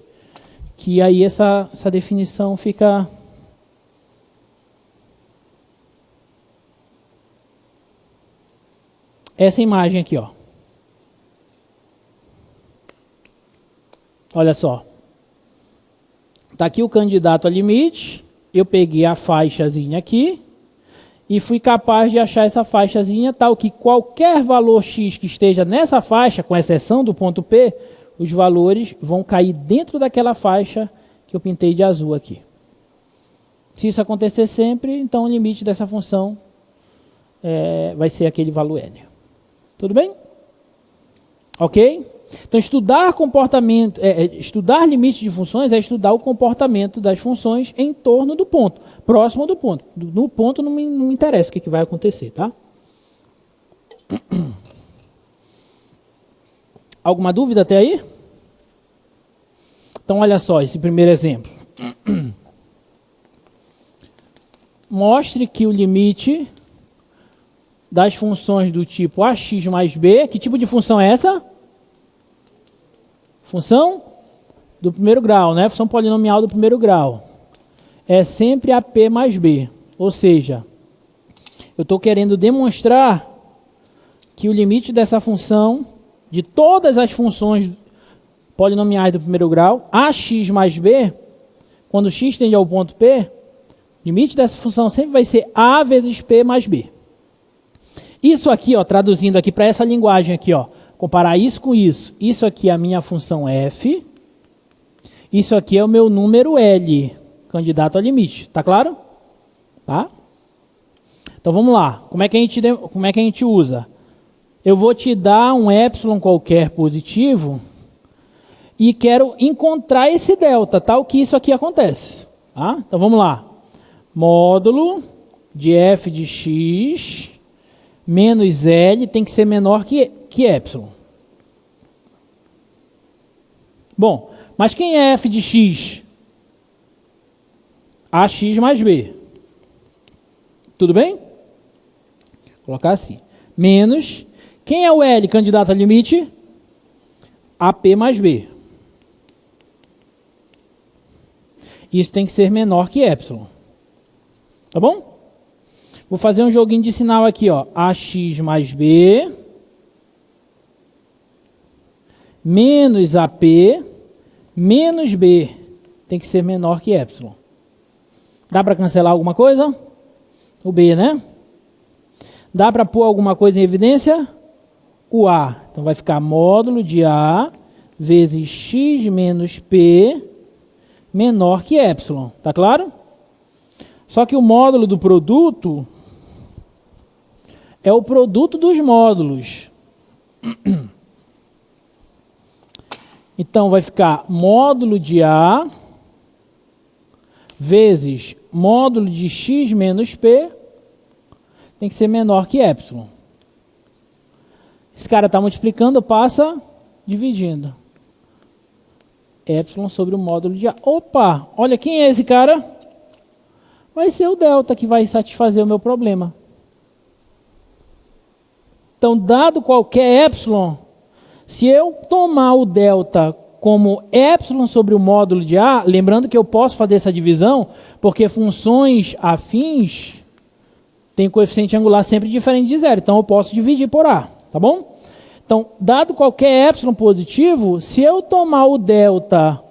que aí essa definição fica... Essa imagem aqui, ó. Olha só. Está aqui o candidato a limite, eu peguei a faixazinha aqui e fui capaz de achar essa faixazinha tal que qualquer valor x que esteja nessa faixa, com exceção do ponto P, os valores vão cair dentro daquela faixa que eu pintei de azul aqui. Se isso acontecer sempre, então o limite dessa função vai ser aquele valor L. Tudo bem? Ok? Então, estudar comportamento, estudar limites de funções é estudar o comportamento das funções em torno do ponto, próximo do ponto. No ponto não me interessa o que vai acontecer, tá? Alguma dúvida até aí? Então, olha só esse primeiro exemplo. Mostre que o limite das funções do tipo ax mais b, que tipo de função é essa? Função do primeiro grau, né? Função polinomial do primeiro grau. É sempre AP mais B. Ou seja, eu estou querendo demonstrar que o limite dessa função, de todas as funções polinomiais do primeiro grau, ax mais b, quando x tende ao ponto P, o limite dessa função sempre vai ser A vezes P mais B. Isso aqui, ó, traduzindo aqui para essa linguagem aqui, ó. Comparar isso com isso. Isso aqui é a minha função f. Isso aqui é o meu número L, candidato a limite. Tá claro? Tá? Então vamos lá. Como é que a gente usa? Eu vou te dar um epsilon qualquer positivo e quero encontrar esse delta, tal que isso aqui acontece. Tá? Então vamos lá. Módulo de f de x menos L tem que ser menor que epsilon. Bom, mas quem é f de x? Ax mais b. Tudo bem? Vou colocar assim. Menos, quem é o L, candidato a limite? AP mais b. Isso tem que ser menor que epsilon. Tá bom? Vou fazer um joguinho de sinal aqui, ó. Ax mais b menos AP menos b tem que ser menor que epsilon. Dá para cancelar alguma coisa? O b, né? Dá para pôr alguma coisa em evidência? O a. Então vai ficar módulo de a vezes x menos p menor que epsilon. Tá claro? Só que o módulo do produto é o produto dos módulos. Então, vai ficar módulo de A vezes módulo de x menos p, tem que ser menor que epsilon. Esse cara está multiplicando, passa dividindo. Epsilon sobre o módulo de A. Opa, olha quem é esse cara? Vai ser o delta que vai satisfazer o meu problema. Então, dado qualquer epsilon, se eu tomar o delta como epsilon sobre o módulo de A, lembrando que eu posso fazer essa divisão, porque funções afins têm coeficiente angular sempre diferente de zero. Então, eu posso dividir por A, tá bom? Então, dado qualquer epsilon positivo, se eu tomar o delta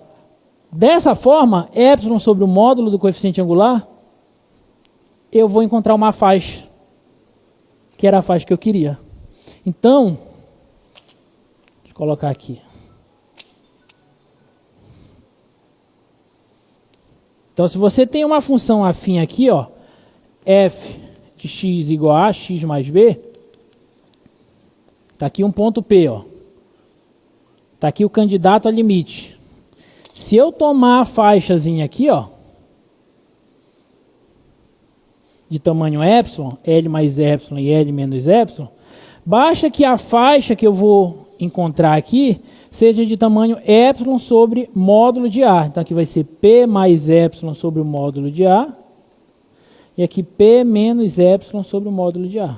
dessa forma, epsilon sobre o módulo do coeficiente angular, eu vou encontrar uma faixa, que era a faixa que eu queria. Então, deixa eu colocar aqui. Então, se você tem uma função afim aqui, ó, f de x igual a x mais b, está aqui um ponto P, ó. Está aqui o candidato a limite. Se eu tomar a faixazinha aqui, ó, de tamanho epsilon, L mais epsilon e L menos epsilon, basta que a faixa que eu vou encontrar aqui seja de tamanho epsilon sobre módulo de A. Então aqui vai ser P mais epsilon sobre o módulo de A. E aqui P menos epsilon sobre o módulo de A.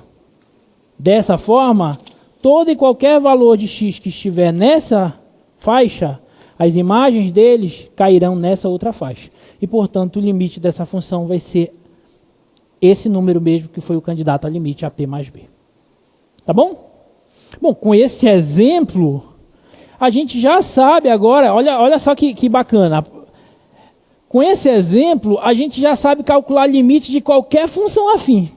Dessa forma, todo e qualquer valor de x que estiver nessa faixa, as imagens deles cairão nessa outra faixa. E, portanto, o limite dessa função vai ser esse número mesmo que foi o candidato a limite a P mais B. Tá bom? Bom, com esse exemplo, a gente já sabe agora, olha só que bacana. Com esse exemplo, a gente já sabe calcular limite de qualquer função afim.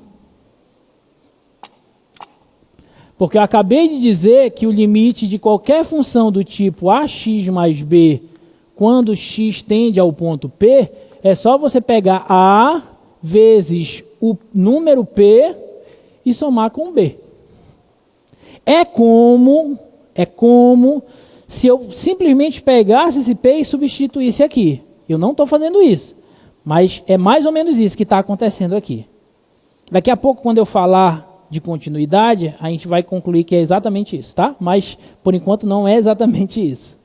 Porque eu acabei de dizer que o limite de qualquer função do tipo ax mais b, quando x tende ao ponto P, é só você pegar A vezes o número P e somar com B. É como se eu simplesmente pegasse esse P e substituísse aqui. Eu não estou fazendo isso, mas é mais ou menos isso que está acontecendo aqui. Daqui a pouco, quando eu falar de continuidade, a gente vai concluir que é exatamente isso, tá? Mas, por enquanto, não é exatamente isso.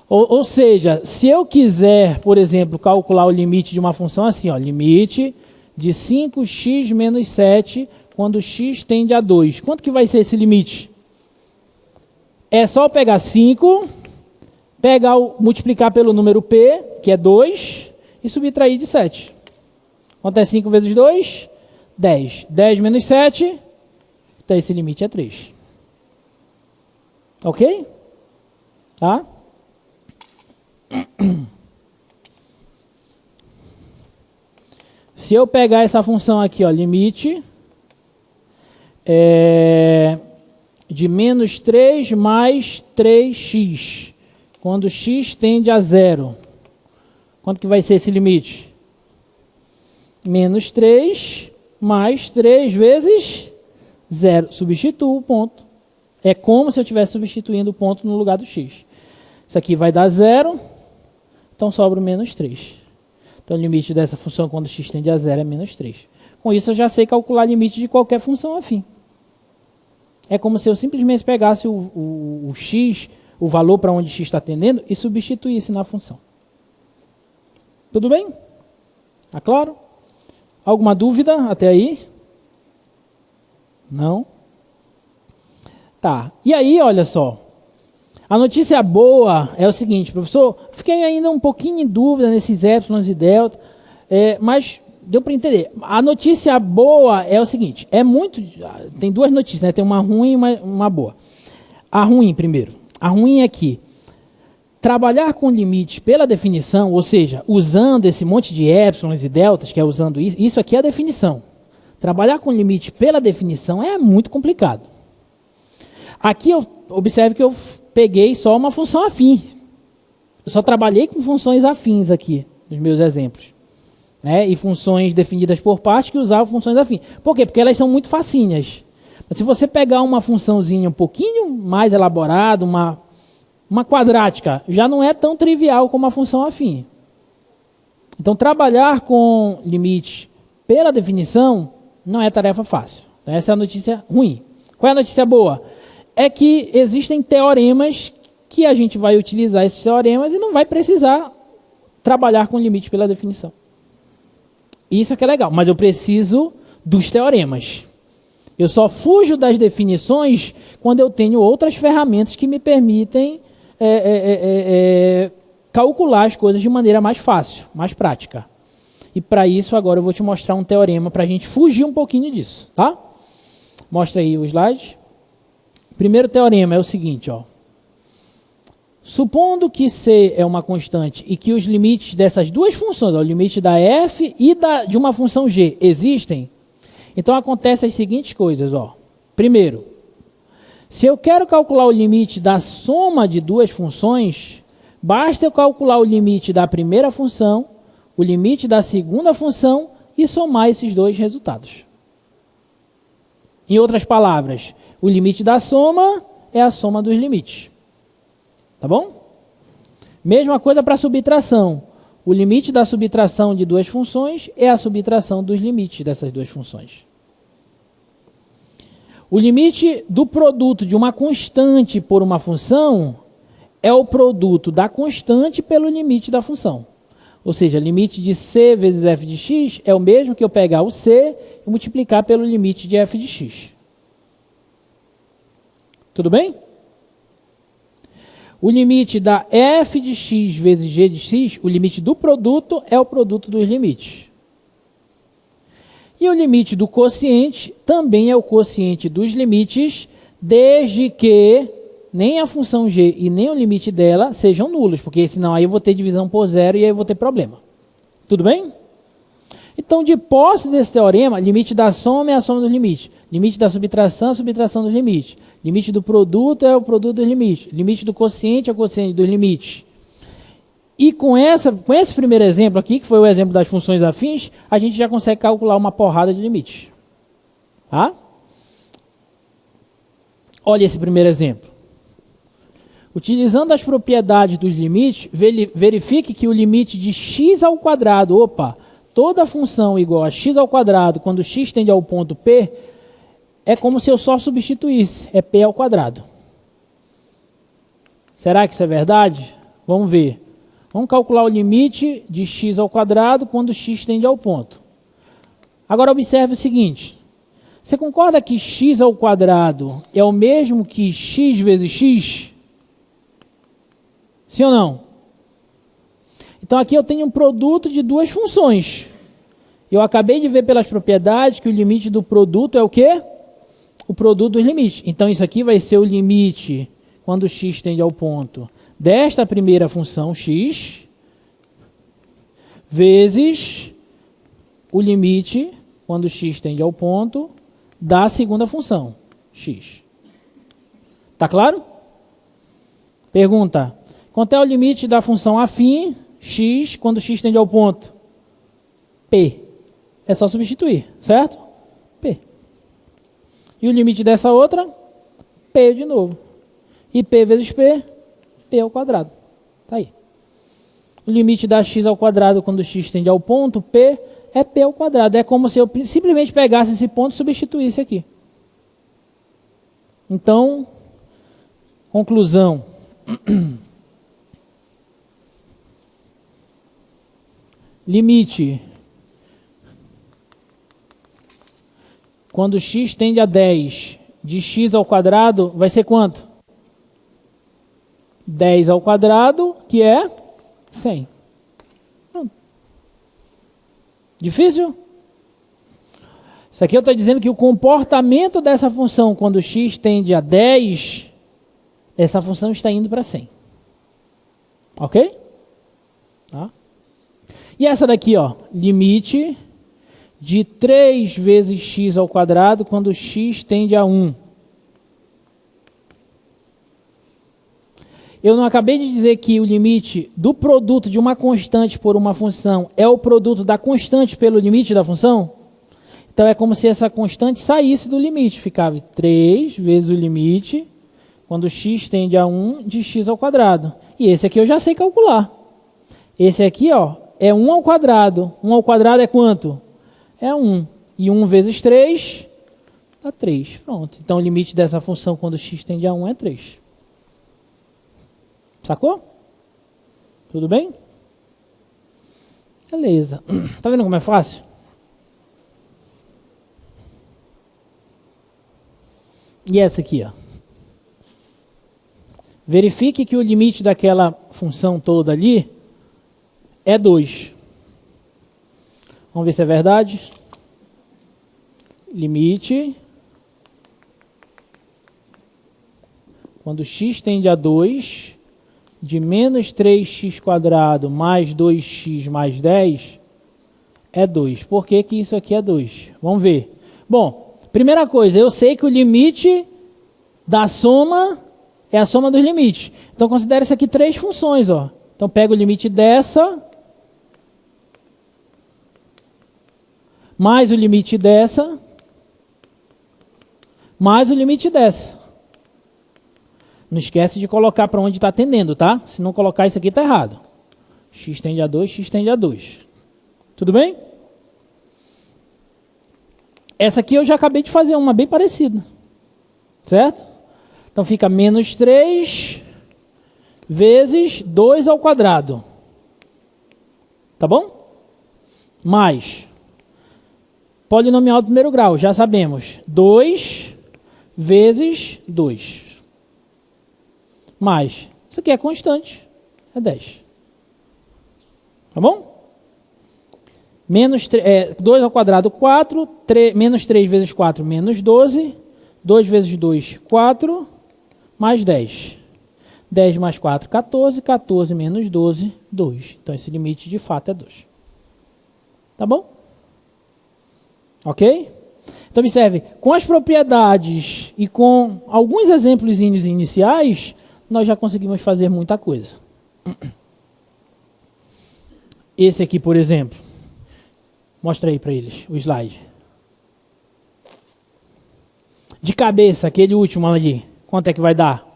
Ou seja, se eu quiser, por exemplo, calcular o limite de uma função assim, ó, limite de 5x menos 7 quando x tende a 2. Quanto que vai ser esse limite? É só pegar 5, multiplicar pelo número P, que é 2, e subtrair de 7. Quanto é 5 vezes 2? 10. 10 menos 7, então esse limite é 3. Ok? Tá? Se eu pegar essa função aqui, ó, limite de menos 3 mais 3x, quando x tende a 0. Quanto que vai ser esse limite? Menos 3 mais 3 vezes 0. Substituo o ponto. É como se eu estivesse substituindo o ponto no lugar do x. Isso aqui vai dar 0, então sobra o menos 3. Então o limite dessa função quando x tende a 0 é menos 3. Com isso eu já sei calcular o limite de qualquer função afim. É como se eu simplesmente pegasse o x, o valor para onde x está tendendo, e substituísse na função. Tudo bem? Tá claro? Alguma dúvida até aí? Não? Tá. E aí, olha só. A notícia boa é o seguinte, professor, fiquei ainda um pouquinho em dúvida nesses épsilons e delta, mas deu para entender. A notícia boa é o seguinte, tem duas notícias, né? Tem uma ruim e uma boa. A ruim primeiro. A ruim é que trabalhar com limites pela definição, ou seja, usando esse monte de épsilons e deltas, que é usando isso aqui é a definição. Trabalhar com limites pela definição é muito complicado. Aqui observe que eu peguei só uma função afim. Eu só trabalhei com funções afins aqui, nos meus exemplos. Né? E funções definidas por parte que usavam funções afins. Por quê? Porque elas são muito facinhas. Se você pegar uma funçãozinha um pouquinho mais elaborada, uma quadrática, já não é tão trivial como a função afim. Então, trabalhar com limites pela definição não é tarefa fácil. Essa é a notícia ruim. Qual é a notícia boa? É que existem teoremas que a gente vai utilizar esses teoremas e não vai precisar trabalhar com limite pela definição. Isso é que é legal, mas eu preciso dos teoremas. Eu só fujo das definições quando eu tenho outras ferramentas que me permitem calcular as coisas de maneira mais fácil, mais prática. E para isso agora eu vou te mostrar um teorema para a gente fugir um pouquinho disso, tá? Mostra aí o slide. O primeiro teorema é o seguinte, ó. Supondo que C é uma constante e que os limites dessas duas funções, ó, o limite da f e de uma função g, existem, então acontecem as seguintes coisas. Ó. Primeiro, se eu quero calcular o limite da soma de duas funções, basta eu calcular o limite da primeira função, o limite da segunda função e somar esses dois resultados. Em outras palavras, o limite da soma é a soma dos limites. Tá bom? Mesma coisa para subtração. O limite da subtração de duas funções é a subtração dos limites dessas duas funções. O limite do produto de uma constante por uma função é o produto da constante pelo limite da função. Ou seja, limite de c vezes f de x é o mesmo que eu pegar o c e multiplicar pelo limite de f de x. Tudo bem? O limite da f de x vezes g de x, o limite do produto é o produto dos limites. E o limite do quociente também é o quociente dos limites, desde que nem a função g e nem o limite dela sejam nulos, porque senão aí eu vou ter divisão por zero e aí eu vou ter problema. Tudo bem? Então, de posse desse teorema, limite da soma é a soma dos limites. Limite da subtração é a subtração dos limites. Limite do produto é o produto dos limites. Limite do quociente é o quociente dos limites. E com esse primeiro exemplo aqui, que foi o exemplo das funções afins, a gente já consegue calcular uma porrada de limites. Tá? Olha esse primeiro exemplo. Utilizando as propriedades dos limites, verifique que o limite de x ao quadrado, toda função igual a x ao quadrado, quando x tende ao ponto P, é como se eu só substituísse, é P ao quadrado. Será que isso é verdade? Vamos ver. Vamos calcular o limite de x ao quadrado quando x tende ao ponto. Agora observe o seguinte. Você concorda que x ao quadrado é o mesmo que x vezes x? Sim ou não? Então aqui eu tenho um produto de duas funções. Eu acabei de ver pelas propriedades que o limite do produto é o quê? O produto dos limites. Então isso aqui vai ser o limite, quando x tende ao ponto, desta primeira função x, vezes o limite, quando x tende ao ponto, da segunda função, x. Tá claro? Pergunta. Quanto é o limite da função afim, x, quando x tende ao ponto? P. É só substituir, certo? P. E o limite dessa outra? P de novo. E P vezes P, P ao quadrado. Tá aí. O limite da x ao quadrado quando x tende ao ponto, P, é P ao quadrado. É como se eu simplesmente pegasse esse ponto e substituísse aqui. Então, conclusão. Limite. Quando x tende a 10 de x ao quadrado, vai ser quanto? 10 ao quadrado, que é 100. Difícil? Isso aqui eu estou dizendo que o comportamento dessa função, quando x tende a 10, essa função está indo para 100. Ok? Tá? E essa daqui, ó, limite de 3 vezes x ao quadrado quando x tende a 1. Eu não acabei de dizer que o limite do produto de uma constante por uma função é o produto da constante pelo limite da função? Então é como se essa constante saísse do limite. Ficava 3 vezes o limite, quando x tende a 1, de x ao quadrado. E esse aqui eu já sei calcular. Esse aqui, ó, é 1 ao quadrado. 1 ao quadrado é quanto? É 1. E 1 vezes 3 dá 3. Pronto. Então o limite dessa função quando x tende a 1 é 3. Sacou? Tudo bem? Beleza. Tá vendo como é fácil? E essa aqui, ó. Verifique que o limite daquela função toda ali é 2. Vamos ver se é verdade. Limite. Quando x tende a 2, de menos 3x² mais 2x mais 10 é 2. Por que que isso aqui é 2? Vamos ver. Bom, primeira coisa, eu sei que o limite da soma é a soma dos limites. Então, considere isso aqui 3 funções, ó. Então, pega o limite dessa, mais o limite dessa, mais o limite dessa. Não esquece de colocar para onde está tendendo, tá? Se não colocar isso aqui, está errado. X tende a 2, x tende a 2. Tudo bem? Essa aqui eu já acabei de fazer uma bem parecida. Certo? Então fica menos 3 vezes 2 ao quadrado. Tá bom? Mais polinomial do primeiro grau, já sabemos. 2 vezes 2. Mais, isso aqui é constante, é 10. Tá bom? Menos 2 ao quadrado, 4. Menos 3 vezes 4, menos 12. 2 vezes 2, 4. Mais 10. 10 mais 4, 14. 14 menos 12, 2. Então, esse limite, de fato, é 2. Tá bom? Ok? Então, observe, com as propriedades e com alguns exemplos iniciais, nós já conseguimos fazer muita coisa. Esse aqui, por exemplo. Mostra aí para eles o slide. De cabeça, aquele último ali. Quanto é que vai dar?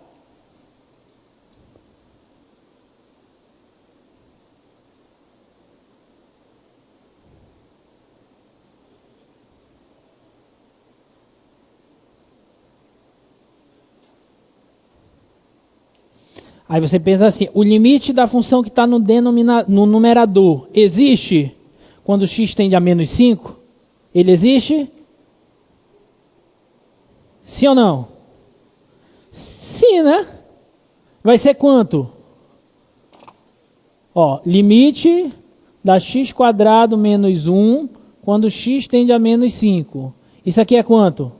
Aí você pensa assim, o limite da função que está no numerador existe quando x tende a menos 5? Ele existe? Sim ou não? Sim, né? Vai ser quanto? Ó, limite da x² menos 1 quando x tende a menos 5. Isso aqui é quanto?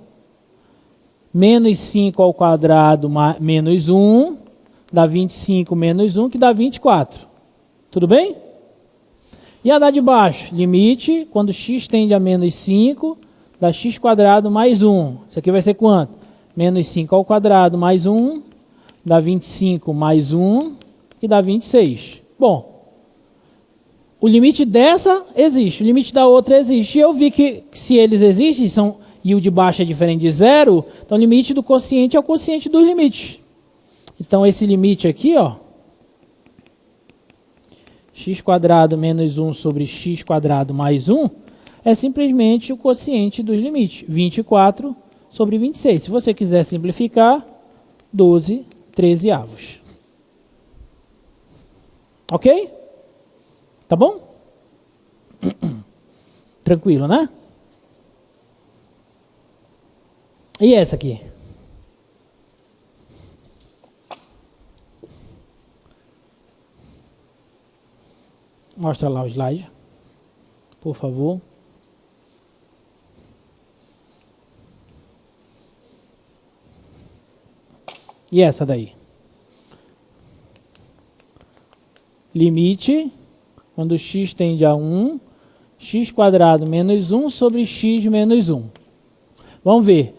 Menos 5 ao quadrado menos 1... dá 25 menos 1, que dá 24. Tudo bem? E a da de baixo? Limite, quando x tende a menos 5, dá x² mais 1. Isso aqui vai ser quanto? Menos 5 ao quadrado mais 1, dá 25 mais 1, que dá 26. Bom, o limite dessa existe, o limite da outra existe. E eu vi que se eles existem, e o de baixo é diferente de zero, então o limite do quociente é o quociente dos limites. Então, esse limite aqui, ó, x² menos 1 sobre x² mais 1, é simplesmente o quociente dos limites, 24 sobre 26. Se você quiser simplificar, 12/13. Ok? Tá bom? Tranquilo, né? E essa aqui? Mostra lá o slide, por favor. E essa daí? Limite, quando x tende a 1, x² menos 1 sobre x menos 1. Vamos ver.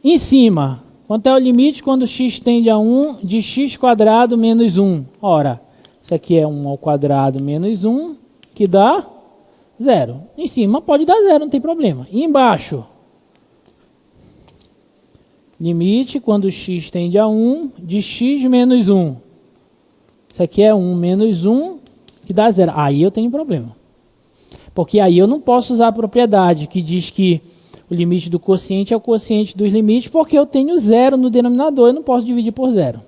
Em cima, quanto é o limite quando x tende a 1 de x² menos 1? Ora, isso aqui é 1 ao quadrado menos 1, que dá 0. Em cima pode dar 0, não tem problema. E embaixo, limite quando x tende a 1 de x menos 1. Isso aqui é 1 menos 1, que dá 0. Aí eu tenho problema. Porque aí eu não posso usar a propriedade que diz que o limite do quociente é o quociente dos limites, porque eu tenho 0 no denominador, eu não posso dividir por 0.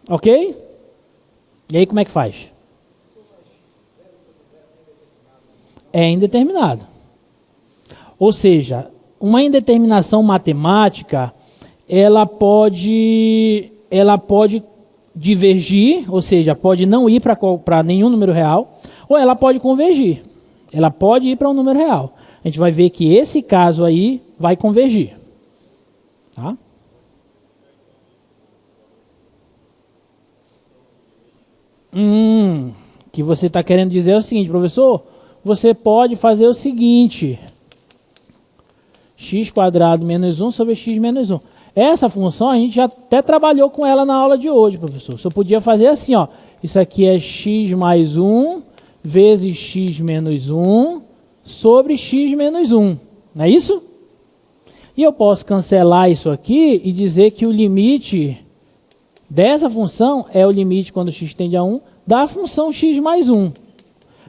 Ok? E aí como é que faz? É indeterminado. Ou seja, uma indeterminação matemática, ela pode divergir, ou seja, pode não ir para nenhum número real, ou ela pode convergir. Ela pode ir para um número real. A gente vai ver que esse caso aí vai convergir. Tá? O que você está querendo dizer é o seguinte, professor, você pode fazer o seguinte, x² menos 1 sobre x menos 1. Essa função a gente já até trabalhou com ela na aula de hoje, professor. Você podia fazer assim, ó, isso aqui é x mais 1 vezes x menos 1 sobre x menos 1. Não é isso? E eu posso cancelar isso aqui e dizer que o limite dessa função é o limite quando x tende a 1 da função x mais 1.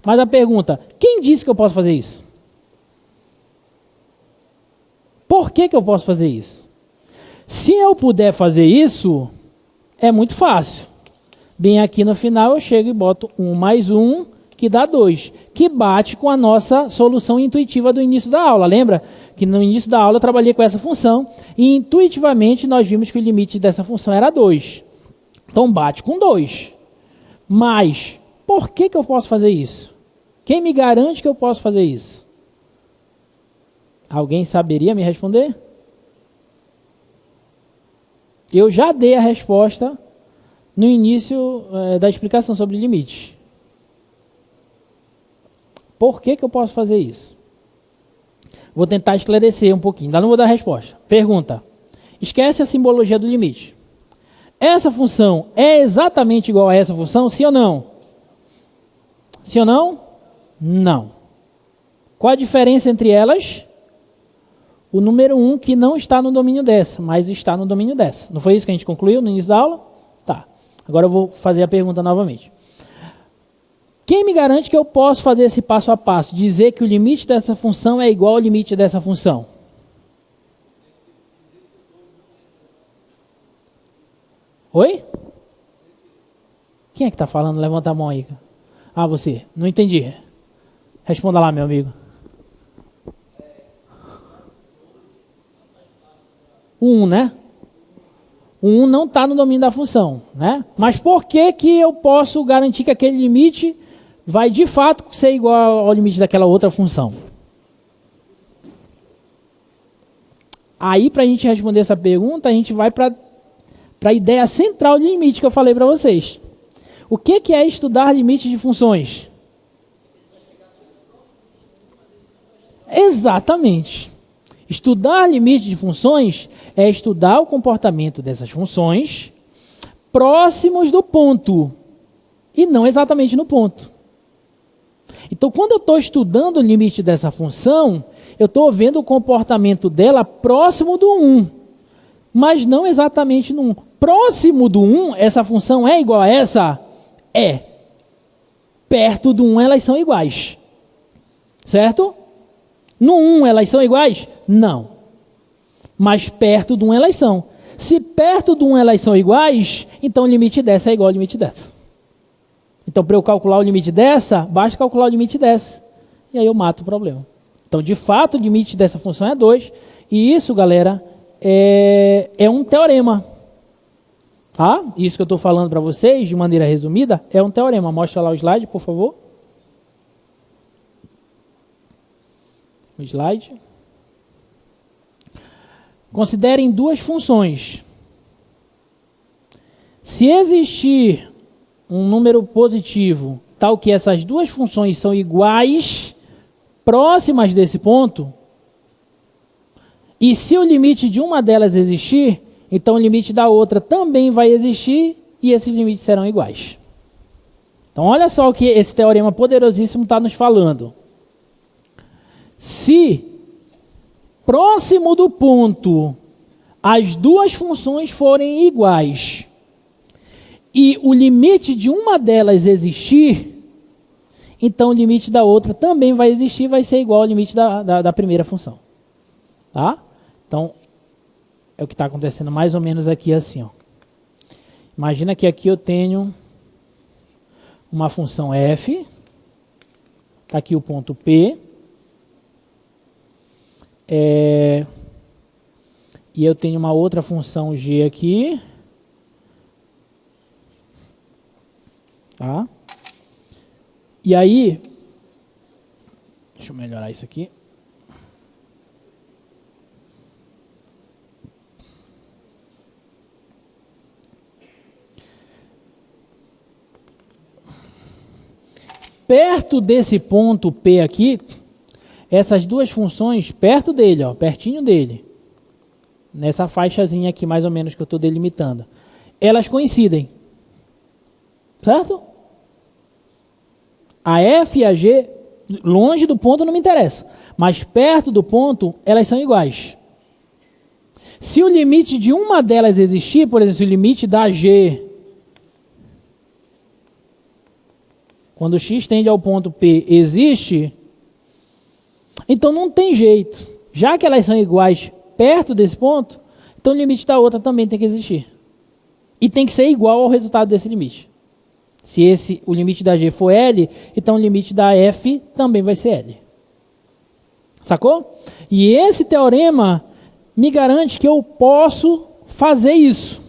Mas a pergunta, quem disse que eu posso fazer isso? Por que eu posso fazer isso? Se eu puder fazer isso, é muito fácil. Bem aqui no final eu chego e boto 1 mais 1, que dá 2, que bate com a nossa solução intuitiva do início da aula. Lembra que no início da aula eu trabalhei com essa função e intuitivamente nós vimos que o limite dessa função era 2. Então bate com 2. Mas por que eu posso fazer isso? Quem me garante que eu posso fazer isso? Alguém saberia me responder? Eu já dei a resposta no início da explicação sobre limite. Por que eu posso fazer isso? Vou tentar esclarecer um pouquinho, ainda não vou dar a resposta. Pergunta. Esquece a simbologia do limite. Essa função é exatamente igual a essa função, sim ou não? Sim ou não? Não. Qual a diferença entre elas? O número 1 que não está no domínio dessa, mas está no domínio dessa. Não foi isso que a gente concluiu no início da aula? Tá. Agora eu vou fazer a pergunta novamente. Quem me garante que eu posso fazer esse passo a passo? Dizer que o limite dessa função é igual ao limite dessa função? Oi? Quem é que está falando? Levanta a mão aí. Ah, você. Não entendi. Responda lá, meu amigo. O 1, né? O 1 não está no domínio da função, né? Mas por que eu posso garantir que aquele limite vai de fato ser igual ao limite daquela outra função? Aí, para a gente responder essa pergunta, a gente vai para a ideia central de limite que eu falei para vocês. O que é estudar limites de funções? Exatamente. Estudar limites de funções é estudar o comportamento dessas funções próximos do ponto e não exatamente no ponto. Então, quando eu estou estudando o limite dessa função, eu estou vendo o comportamento dela próximo do 1, mas não exatamente no 1. Próximo do 1, essa função é igual a essa? É. Perto do 1, elas são iguais. Certo? No 1 elas são iguais? Não. Mas perto do 1 elas são. Se perto do 1 elas são iguais, então o limite dessa é igual ao limite dessa. Então, para eu calcular o limite dessa, basta calcular o limite dessa. E aí eu mato o problema. Então, de fato, o limite dessa função é 2. E isso, galera, é um teorema. Tá? Isso que eu estou falando para vocês, de maneira resumida, é um teorema. Mostra lá o slide, por favor. O slide. Considerem duas funções. Se existir um número positivo tal que essas duas funções são iguais, próximas desse ponto, e se o limite de uma delas existir, então o limite da outra também vai existir e esses limites serão iguais. Então, olha só o que esse teorema poderosíssimo está nos falando. Se próximo do ponto as duas funções forem iguais e o limite de uma delas existir, então o limite da outra também vai existir, vai ser igual ao limite da primeira função. Tá? Então, é o que está acontecendo mais ou menos aqui assim. Ó. Imagina que aqui eu tenho uma função f, está aqui o ponto P, e eu tenho uma outra função g aqui, tá? E aí, deixa eu melhorar isso aqui. Perto desse ponto P aqui, essas duas funções, perto dele, ó, pertinho dele, nessa faixazinha aqui mais ou menos que eu estou delimitando, elas coincidem. Certo? A F e a G, longe do ponto não me interessa, mas perto do ponto, elas são iguais. Se o limite de uma delas existir, por exemplo, se o limite da G, quando x tende ao ponto P, existe, então não tem jeito. Já que elas são iguais perto desse ponto, então o limite da outra também tem que existir. E tem que ser igual ao resultado desse limite. Se o limite da G for L, então o limite da F também vai ser L. Sacou? E esse teorema me garante que eu posso fazer isso.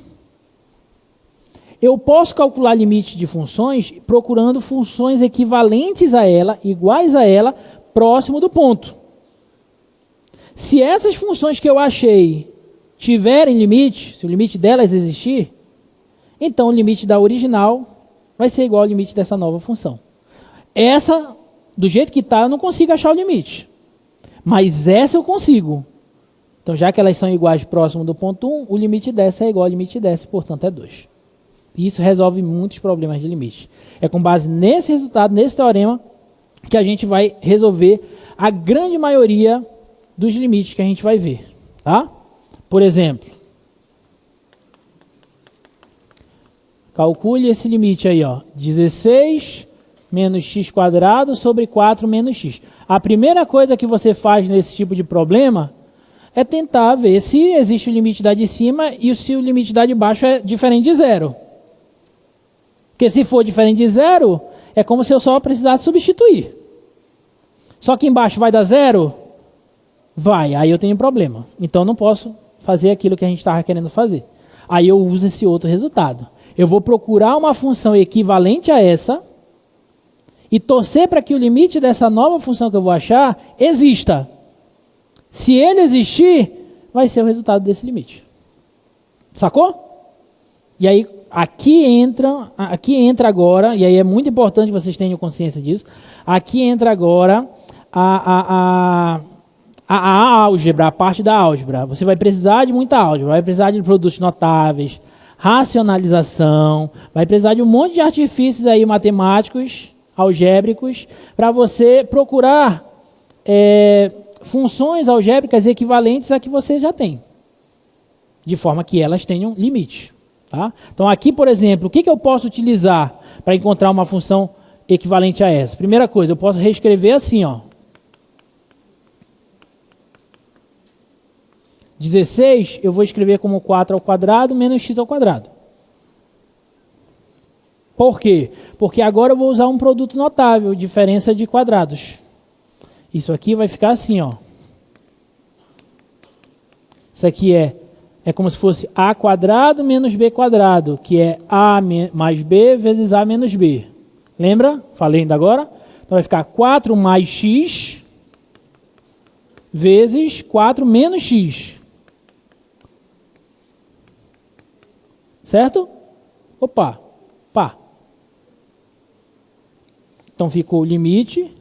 Eu posso calcular limite de funções procurando funções equivalentes a ela, iguais a ela, próximo do ponto. Se essas funções que eu achei tiverem limite, se o limite delas existir, então o limite da original vai ser igual ao limite dessa nova função. Essa, do jeito que está, eu não consigo achar o limite. Mas essa eu consigo. Então, já que elas são iguais próximo do ponto 1, o limite dessa é igual ao limite dessa, portanto é 2. E isso resolve muitos problemas de limite. É com base nesse resultado, nesse teorema, que a gente vai resolver a grande maioria dos limites que a gente vai ver. Tá? Por exemplo, calcule esse limite aí, ó, 16 menos x² sobre 4 menos x. A primeira coisa que você faz nesse tipo de problema é tentar ver se existe o limite da de cima e se o limite da de baixo é diferente de zero. Porque se for diferente de zero, é como se eu só precisasse substituir. Só que embaixo vai dar zero? Vai, aí eu tenho problema. Então eu não posso fazer aquilo que a gente estava querendo fazer. Aí eu uso esse outro resultado. Eu vou procurar uma função equivalente a essa e torcer para que o limite dessa nova função que eu vou achar exista. Se ele existir, vai ser o resultado desse limite. Sacou? E aí, aqui entra agora, e aí é muito importante que vocês tenham consciência disso, aqui entra agora a álgebra, a parte da álgebra. Você vai precisar de muita álgebra, vai precisar de produtos notáveis, racionalização, vai precisar de um monte de artifícios aí matemáticos, algébricos, para você procurar funções algébricas equivalentes a que você já tem, de forma que elas tenham limite. Tá? Então aqui, por exemplo, o que eu posso utilizar para encontrar uma função equivalente a essa? Primeira coisa, eu posso reescrever assim, ó. 16 eu vou escrever como 4² menos x². Por quê? Porque agora eu vou usar um produto notável, diferença de quadrados. Isso aqui vai ficar assim, ó. Isso aqui é como se fosse a² menos b², que é a mais b vezes a menos b. Lembra? Falei ainda agora? Então vai ficar 4 mais x vezes 4 menos x. Certo? Opa, pá. Então ficou o limite,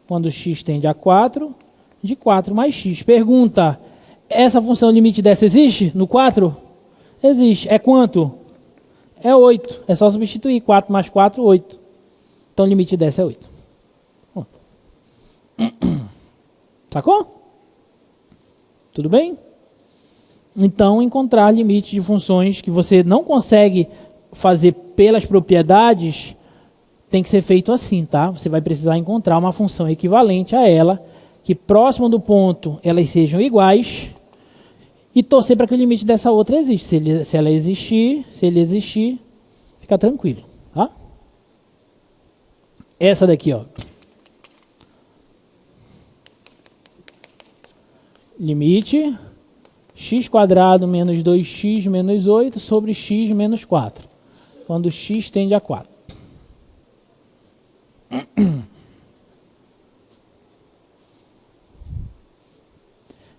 quando x tende a 4, de 4 mais x. Pergunta, essa função limite dessa existe no 4? Existe. É quanto? É 8. É só substituir 4 mais 4, 8. Então o limite dessa é 8. Sacou? Tudo bem? Então, encontrar limites de funções que você não consegue fazer pelas propriedades, tem que ser feito assim, tá? Você vai precisar encontrar uma função equivalente a ela, que próximo do ponto elas sejam iguais, e torcer para que o limite dessa outra exista. Se ele existir, fica tranquilo, tá? Essa daqui, ó. Limite x² menos 2x menos 8 sobre x menos 4, quando x tende a 4.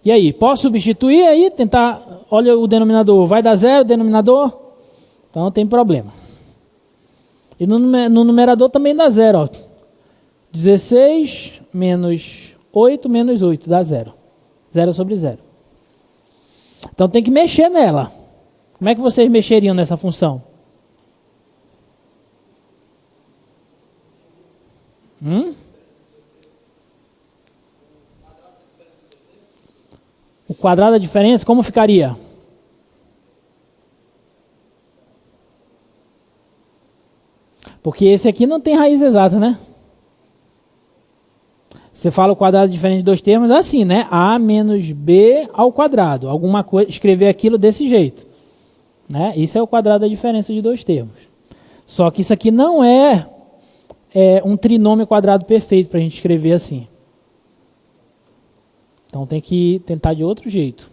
E aí, posso substituir aí, tentar, olha o denominador, vai dar 0 o denominador? Então não tem problema. E no numerador também dá 0, ó. 16 menos 8 menos 8 dá 0. 0 sobre 0. Então tem que mexer nela. Como é que vocês mexeriam nessa função? O quadrado da diferença, como ficaria? Porque esse aqui não tem raiz exata, né? Você fala o quadrado diferente de dois termos assim, né? A menos B ao quadrado. Alguma coisa, escrever aquilo desse jeito. Né? Isso é o quadrado da diferença de dois termos. Só que isso aqui não é um trinômio quadrado perfeito para a gente escrever assim. Então tem que tentar de outro jeito.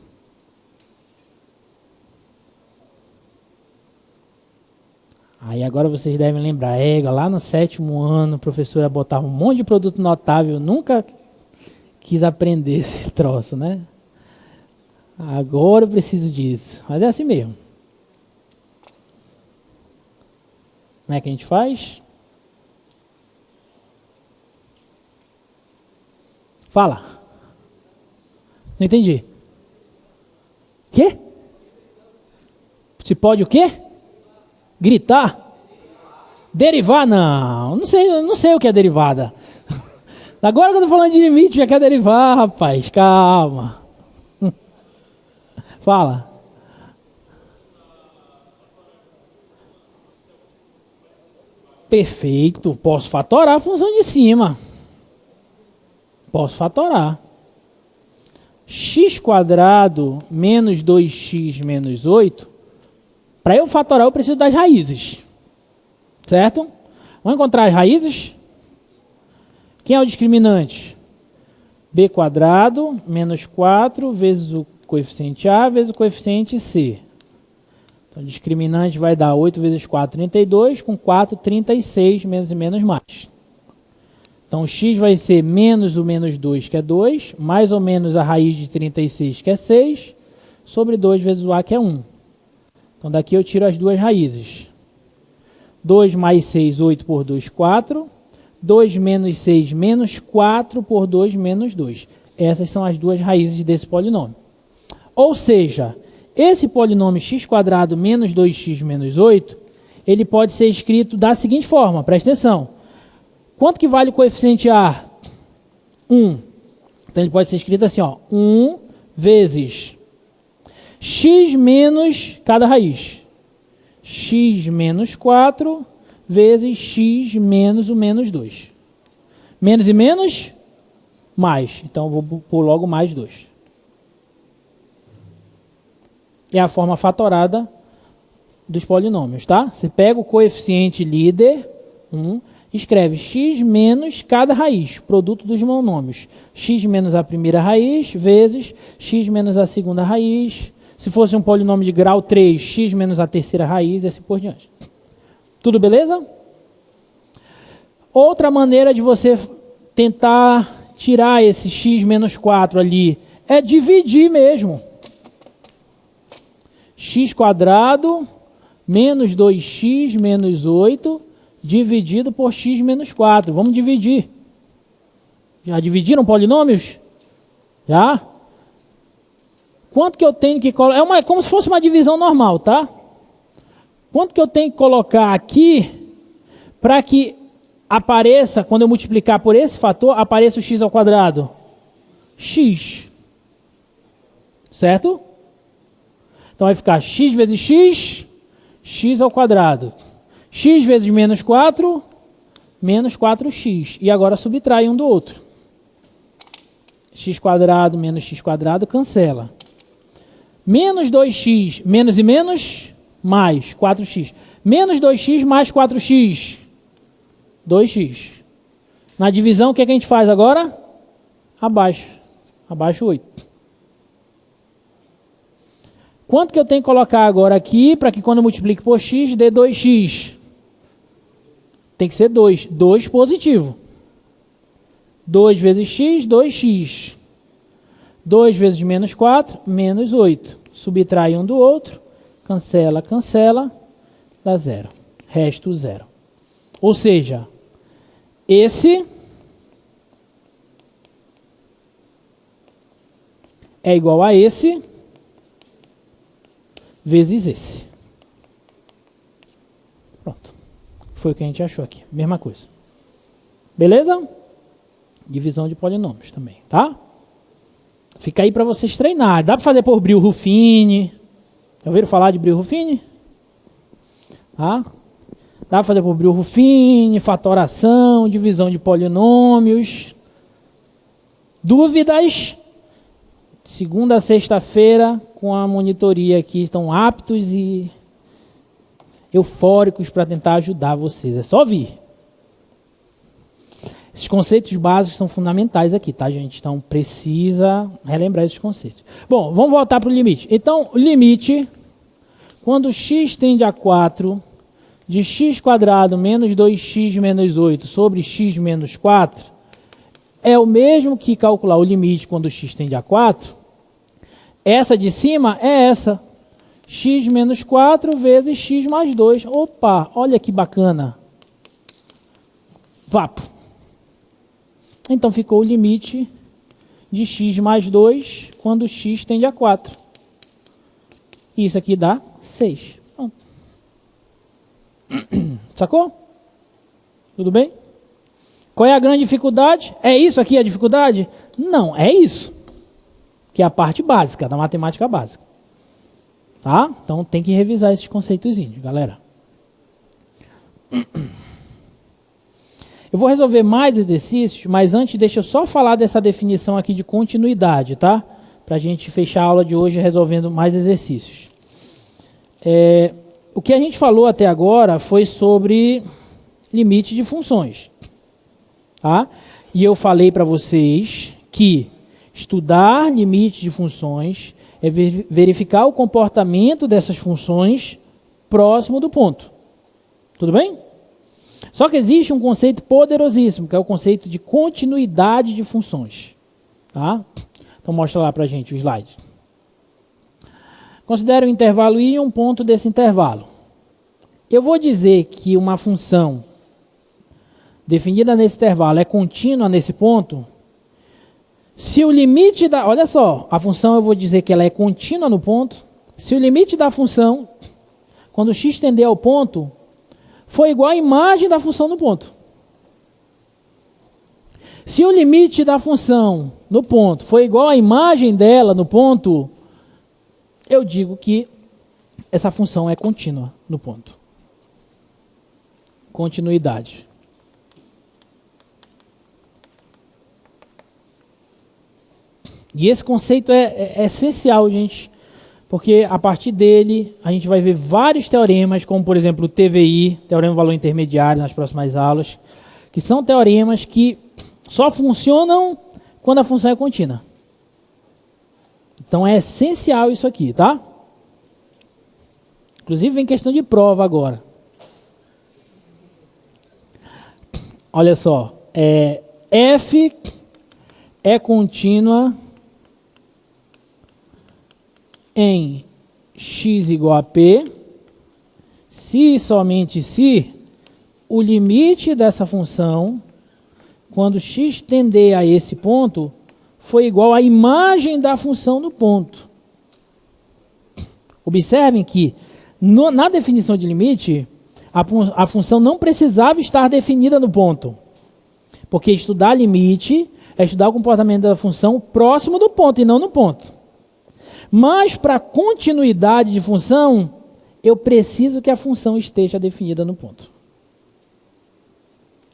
Aí agora vocês devem lembrar, lá no 7º ano, a professora botava um monte de produto notável, nunca quis aprender esse troço, né? Agora eu preciso disso. Mas é assim mesmo. Como é que a gente faz? Fala. Não entendi. Quê? Se pode o quê? Gritar? Derivar? Não. Não sei o que é derivada. Agora que eu tô falando de limite, já quer derivar, rapaz. Calma. Fala. Perfeito. Posso fatorar a função de cima. Posso fatorar. x² menos 2x menos 8. Para eu fatorar, eu preciso das raízes. Certo? Vamos encontrar as raízes? Quem é o discriminante? b² menos 4 vezes o coeficiente A vezes o coeficiente C. Então, o discriminante vai dar 8 vezes 4, 32, com 4, 36, menos e menos mais. Então, x vai ser menos o menos 2, que é 2, mais ou menos a raiz de 36, que é 6, sobre 2 vezes o A, que é 1. Então, daqui eu tiro as duas raízes. 2 mais 6, 8 por 2, 4. 2 menos 6, menos 4 por 2, menos 2. Essas são as duas raízes desse polinômio. Ou seja, esse polinômio x² menos 2x menos 8, ele pode ser escrito da seguinte forma, presta atenção. Quanto que vale o coeficiente A? 1. Então ele pode ser escrito assim, ó, 1 vezes x menos cada raiz. X menos 4 vezes x menos o menos 2. Menos e menos, mais. Então, vou pôr logo mais 2. É a forma fatorada dos polinômios, tá? Você pega o coeficiente líder, 1, escreve x menos cada raiz, produto dos monômios. X menos a primeira raiz, vezes x menos a segunda raiz. Se fosse um polinômio de grau 3, x menos a terceira raiz, e assim por diante. Tudo beleza? Outra maneira de você tentar tirar esse x menos 4 ali é dividir mesmo. x² menos 2x menos 8 dividido por x menos 4. Vamos dividir. Já dividiram polinômios? Já? Quanto que eu tenho que colocar? É como se fosse uma divisão normal, tá? Quanto que eu tenho que colocar aqui para que apareça, quando eu multiplicar por esse fator, apareça o x ao quadrado. X. Certo? Então vai ficar x vezes x, x ao quadrado. X vezes menos 4, menos 4x. E agora subtrai um do outro. X quadrado menos x quadrado cancela. Menos 2x, menos e menos, mais 4x. Menos 2x mais 4x. 2x. Na divisão, o que é que a gente faz agora? Abaixo. Abaixo 8. Quanto que eu tenho que colocar agora aqui para que quando eu multiplique por x dê 2x? Tem que ser 2. 2 positivo. 2 vezes x, 2x. 2 vezes menos 4, menos 8. Subtrai um do outro. Cancela, cancela. Dá 0. Resto 0. Ou seja, esse é igual a esse vezes esse. Pronto. Foi o que a gente achou aqui. Mesma coisa. Beleza? Divisão de polinômios também, tá? Fica aí para vocês treinar. Dá para fazer por Brillo-Ruffini. Já ouviram falar de Brillo-Ruffini? Tá? Dá para fazer por Brillo-Ruffini, fatoração, divisão de polinômios. Dúvidas? Segunda a sexta-feira, com a monitoria aqui, estão aptos e eufóricos para tentar ajudar vocês. É só vir. Esses conceitos básicos são fundamentais aqui, tá, gente? Então, precisa relembrar esses conceitos. Bom, vamos voltar para o limite. Então, o limite, quando x tende a 4, de x quadrado menos 2x menos 8 sobre x menos 4, é o mesmo que calcular o limite quando x tende a 4. Essa de cima é essa. X menos 4 vezes x mais 2. Opa, olha que bacana. Vapo. Então ficou o limite de x mais 2 quando x tende a 4. Isso aqui dá 6. Pronto. Sacou? Tudo bem? Qual é a grande dificuldade? É isso aqui a dificuldade? Não, é isso. Que é a parte básica, da matemática básica. Tá? Então tem que revisar esses conceitos, galera. Eu vou resolver mais exercícios, mas antes deixa eu só falar dessa definição aqui de continuidade, tá? Para a gente fechar a aula de hoje resolvendo mais exercícios. O que a gente falou até agora foi sobre limite de funções. Tá? E eu falei para vocês que estudar limite de funções é verificar o comportamento dessas funções próximo do ponto. Tudo bem? Só que existe um conceito poderosíssimo, que é o conceito de continuidade de funções. Tá? Então mostra lá para a gente o slide. Considere um intervalo i e um ponto desse intervalo. Eu vou dizer que uma função definida nesse intervalo é contínua nesse ponto, se o limite da... Olha só, a função eu vou dizer que ela é contínua no ponto, se o limite da função, quando x tender ao ponto, for igual à imagem da função no ponto. Se o limite da função no ponto for igual à imagem dela no ponto, eu digo que essa função é contínua no ponto. Continuidade. E esse conceito é essencial, gente, porque a partir dele a gente vai ver vários teoremas, como por exemplo o TVI, Teorema do Valor Intermediário, nas próximas aulas, que são teoremas que só funcionam quando a função é contínua. Então é essencial isso aqui, tá? Inclusive vem questão de prova agora. Olha só, F é contínua em x igual a p, se e somente se o limite dessa função, quando x tender a esse ponto, foi igual à imagem da função no ponto. Observem que na definição de limite, A função não precisava estar definida no ponto. Porque estudar limite é estudar o comportamento da função próximo do ponto e não no ponto. Mas para continuidade de função, eu preciso que a função esteja definida no ponto.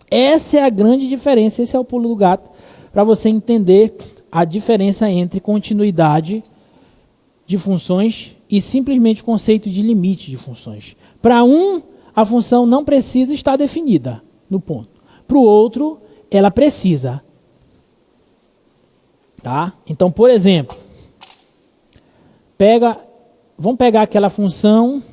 Essa é a grande diferença, esse é o pulo do gato, para você entender a diferença entre continuidade de funções e simplesmente o conceito de limite de funções. Para um, a função não precisa estar definida no ponto. Para o outro, ela precisa. Tá? Então, por exemplo, vamos pegar aquela função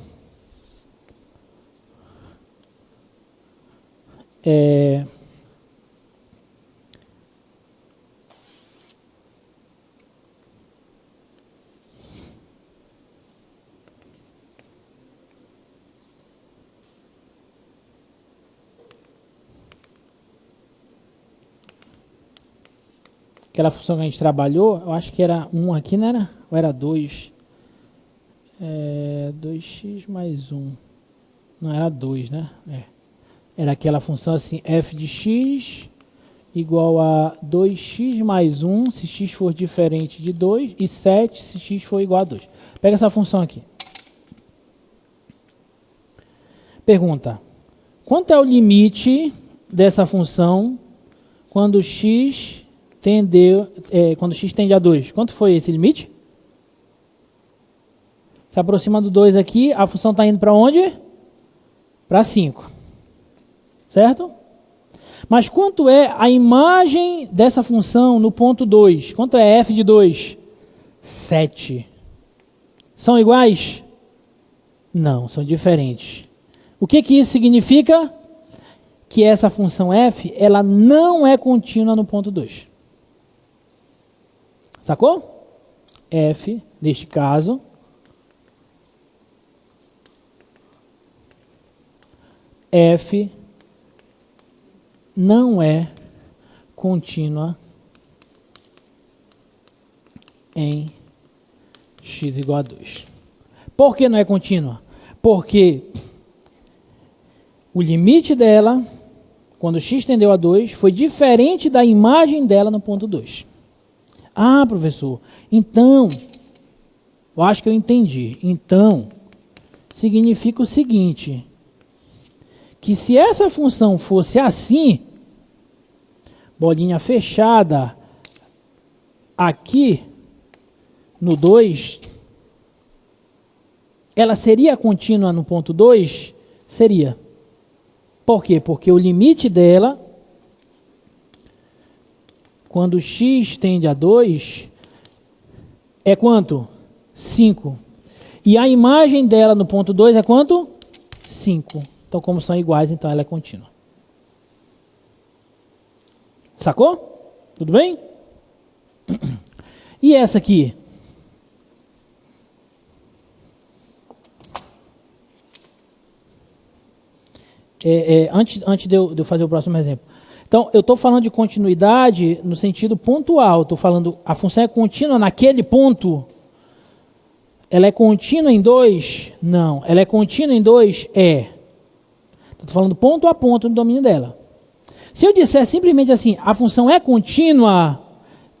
aquela função que a gente trabalhou, eu acho que era 1 aqui, não era? Ou era 2? 2x mais 1. Não, era 2, né? Era aquela função assim, f de x igual a 2x mais 1, se x for diferente de 2, e 7 se x for igual a 2. Pega essa função aqui. Pergunta: quanto é o limite dessa função quando x tende a 2? Quanto foi esse limite? Se aproxima do 2 aqui, a função está indo para onde? Para 5. Certo? Mas quanto é a imagem dessa função no ponto 2? Quanto é f de 2? 7. São iguais? Não, são diferentes. O que isso significa? Que essa função f, ela não é contínua no ponto 2. Sacou? F, neste caso, f não é contínua em x igual a 2. Por que não é contínua? Porque o limite dela, quando x tendeu a 2, foi diferente da imagem dela no ponto 2. Ah, professor, então, eu acho que eu entendi. Então, significa o seguinte, que se essa função fosse assim, bolinha fechada, aqui no 2, ela seria contínua no ponto 2? Seria. Por quê? Porque o limite dela, quando x tende a 2, é quanto? 5. E a imagem dela no ponto 2 é quanto? 5. Então, como são iguais, então ela é contínua. Sacou? Tudo bem? E essa aqui? Antes de eu fazer o próximo exemplo. Então, eu estou falando de continuidade no sentido pontual. Estou falando, a função é contínua naquele ponto. Ela é contínua em 2? Não. Ela é contínua em 2? É. Estou falando ponto a ponto no domínio dela. Se eu disser simplesmente assim, a função é contínua,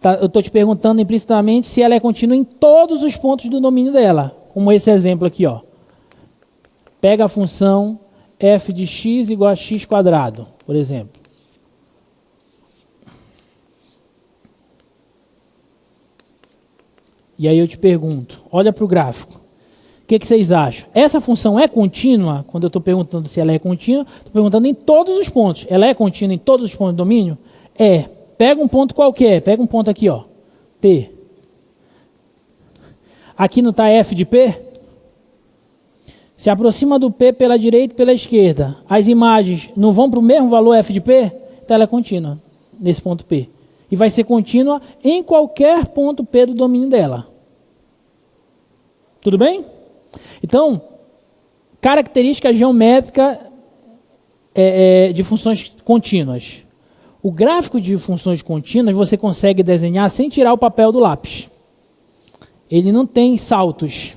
tá, eu estou te perguntando implicitamente se ela é contínua em todos os pontos do domínio dela. Como esse exemplo aqui, ó. Pega a função f de x igual a x quadrado, por exemplo. E aí eu te pergunto, olha para o gráfico. O que vocês acham? Essa função é contínua? Quando eu estou perguntando se ela é contínua, estou perguntando em todos os pontos. Ela é contínua em todos os pontos do domínio? É. Pega um ponto qualquer. Pega um ponto aqui, ó. P. Aqui não está f de P? Se aproxima do P pela direita e pela esquerda. As imagens não vão para o mesmo valor f de P? Então ela é contínua nesse ponto P. E vai ser contínua em qualquer ponto P do domínio dela. Tudo bem? Então, característica geométrica de funções contínuas. O gráfico de funções contínuas você consegue desenhar sem tirar o papel do lápis. Ele não tem saltos.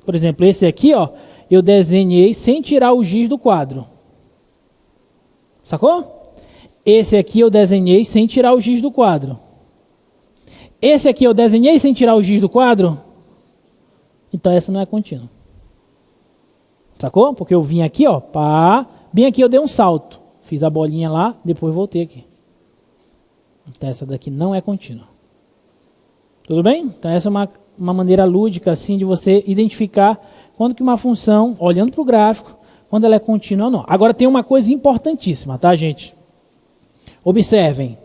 Por exemplo, esse aqui, ó, eu desenhei sem tirar o giz do quadro. Sacou? Esse aqui eu desenhei sem tirar o giz do quadro. Esse aqui eu desenhei sem tirar o giz do quadro. Então essa não é contínua. Sacou? Porque eu vim aqui, ó, pá, bem aqui eu dei um salto. Fiz a bolinha lá, depois voltei aqui. Então essa daqui não é contínua. Tudo bem? Então essa é uma maneira lúdica assim de você identificar quando que uma função, olhando para o gráfico, quando ela é contínua ou não. Agora tem uma coisa importantíssima, tá, gente? Observem.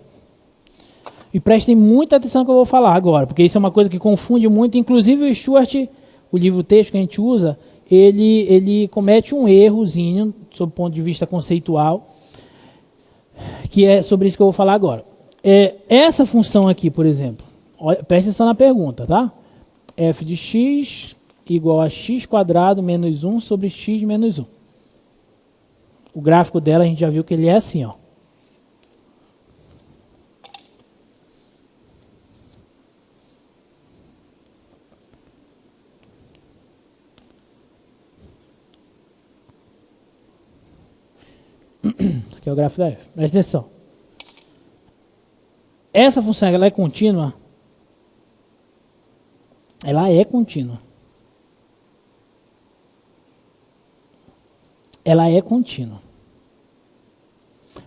E prestem muita atenção no que eu vou falar agora, porque isso é uma coisa que confunde muito. Inclusive o Stuart, o livro-texto que a gente usa, ele comete um errozinho, sob o ponto de vista conceitual, que é sobre isso que eu vou falar agora. Essa função aqui, por exemplo, preste atenção na pergunta, tá? F de x igual a x quadrado menos 1 sobre x menos 1. O gráfico dela a gente já viu que ele é assim, ó. Aqui é o gráfico da F. Presta atenção. Essa função, ela é contínua? Ela é contínua. Ela é contínua.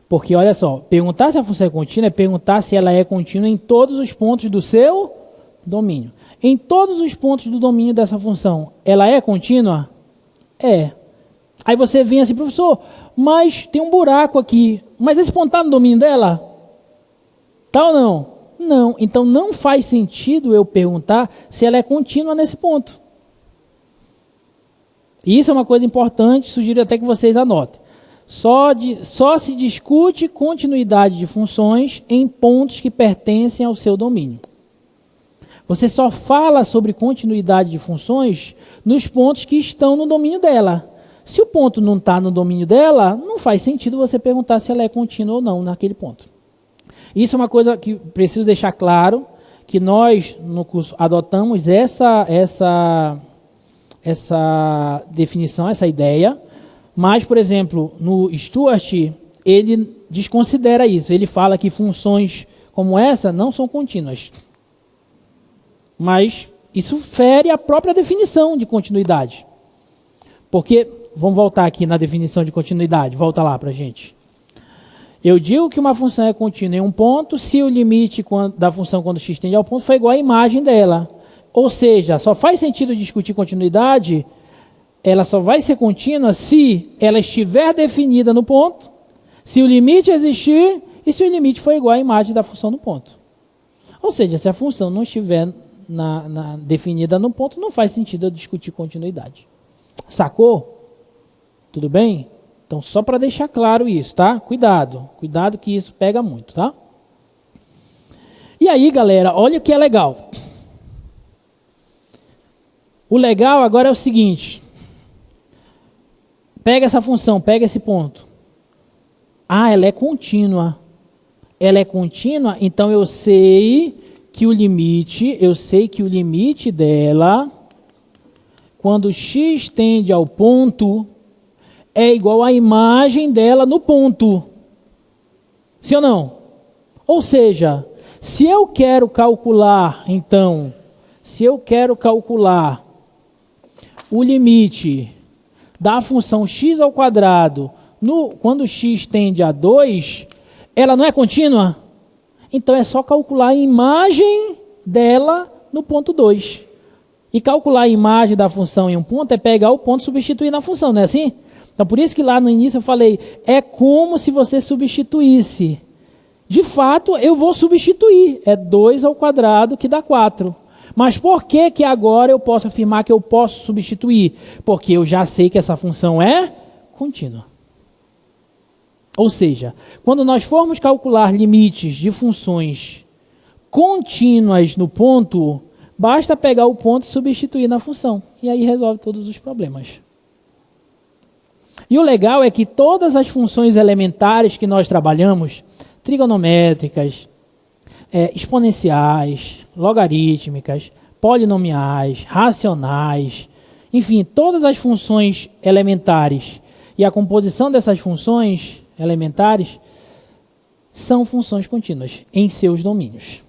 Porque, olha só, perguntar se a função é contínua é perguntar se ela é contínua em todos os pontos do seu domínio. Em todos os pontos do domínio dessa função, ela é contínua? É. Aí você vem assim, professor, mas tem um buraco aqui. Mas esse ponto está no domínio dela? Tá ou não? Não. Então não faz sentido eu perguntar se ela é contínua nesse ponto. Isso é uma coisa importante, sugiro até que vocês anotem. Só se discute continuidade de funções em pontos que pertencem ao seu domínio. Você só fala sobre continuidade de funções nos pontos que estão no domínio dela. Se o ponto não está no domínio dela, não faz sentido você perguntar se ela é contínua ou não naquele ponto. Isso é uma coisa que preciso deixar claro, que nós no curso adotamos essa definição, essa ideia, mas, por exemplo, no Stuart, ele desconsidera isso. Ele fala que funções como essa não são contínuas. Mas isso fere a própria definição de continuidade. Porque, vamos voltar aqui na definição de continuidade, volta lá para a gente. Eu digo que uma função é contínua em um ponto se o limite da função quando x tende ao ponto for igual à imagem dela. Ou seja, só faz sentido discutir continuidade, ela só vai ser contínua se ela estiver definida no ponto, se o limite existir e se o limite for igual à imagem da função no ponto. Ou seja, se a função não estiver definida no ponto, não faz sentido eu discutir continuidade. Sacou? Tudo bem? Então, só para deixar claro isso, tá? Cuidado que isso pega muito, tá? E aí, galera, olha o que é legal. O legal agora é o seguinte. Pega essa função, pega esse ponto. Ah, ela é contínua. Ela é contínua, então eu sei que o limite dela, quando x tende ao ponto, é igual à imagem dela no ponto. Sim ou não? Ou seja, se eu quero calcular, então, o limite da função x ao quadrado quando x tende a 2, ela não é contínua? Então é só calcular a imagem dela no ponto 2. E calcular a imagem da função em um ponto é pegar o ponto e substituir na função, não é assim? Então por isso que lá no início eu falei, é como se você substituísse. De fato, eu vou substituir. É 2 ao quadrado que dá 4. Mas por que agora eu posso afirmar que eu posso substituir? Porque eu já sei que essa função é contínua. Ou seja, quando nós formos calcular limites de funções contínuas no ponto, basta pegar o ponto e substituir na função. E aí resolve todos os problemas. E o legal é que todas as funções elementares que nós trabalhamos, trigonométricas, exponenciais, logarítmicas, polinomiais, racionais, Enfim, todas as funções elementares e a composição dessas funções elementares são funções contínuas em seus domínios.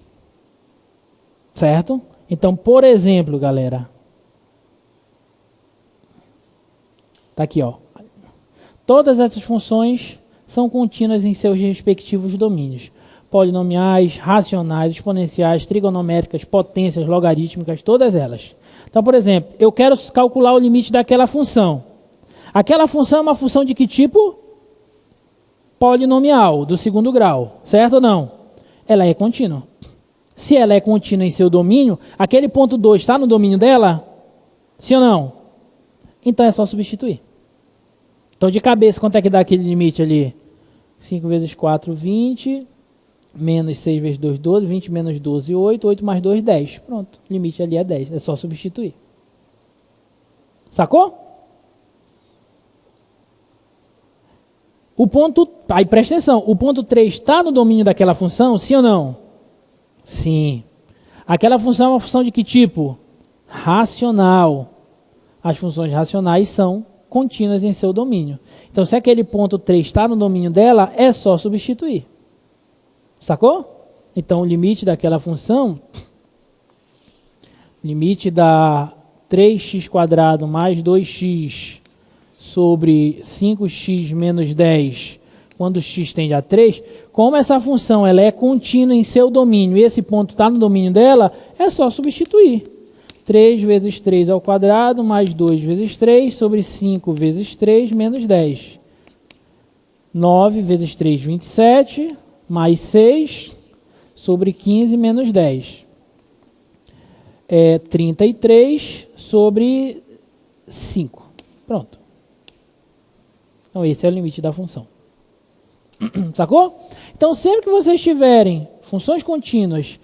Certo? Então, por exemplo, galera, tá aqui, ó. Todas essas funções são contínuas em seus respectivos domínios. Polinomiais, racionais, exponenciais, trigonométricas, potências, logarítmicas, todas elas. Então, por exemplo, eu quero calcular o limite daquela função. Aquela função é uma função de que tipo? Polinomial, do segundo grau. Certo ou não? Ela é contínua. Se ela é contínua em seu domínio, aquele ponto 2 está no domínio dela? Sim ou não? Então é só substituir. Então, de cabeça, quanto é que dá aquele limite ali? 5 vezes 4, 20. Menos 6 vezes 2, 12. 20 menos 12, 8. 8 mais 2, 10. Pronto. O limite ali é 10. É só substituir. Sacou? O ponto... Aí, presta atenção. O ponto 3 está no domínio daquela função? Sim ou não? Sim. Aquela função é uma função de que tipo? Racional. As funções racionais são contínuas em seu domínio. Então, se aquele ponto 3 está no domínio dela, é só substituir. Sacou? Então, o limite daquela função, limite da 3x² mais 2x sobre 5x menos 10, quando x tende a 3, como essa função ela é contínua em seu domínio e esse ponto está no domínio dela, é só substituir. 3 vezes 3 ao quadrado mais 2 vezes 3 sobre 5 vezes 3 menos 10. 9 vezes 3, 27, mais 6 sobre 15 menos 10. 33 sobre 5. Pronto. Então esse é o limite da função. Sacou? Então sempre que vocês tiverem funções contínuas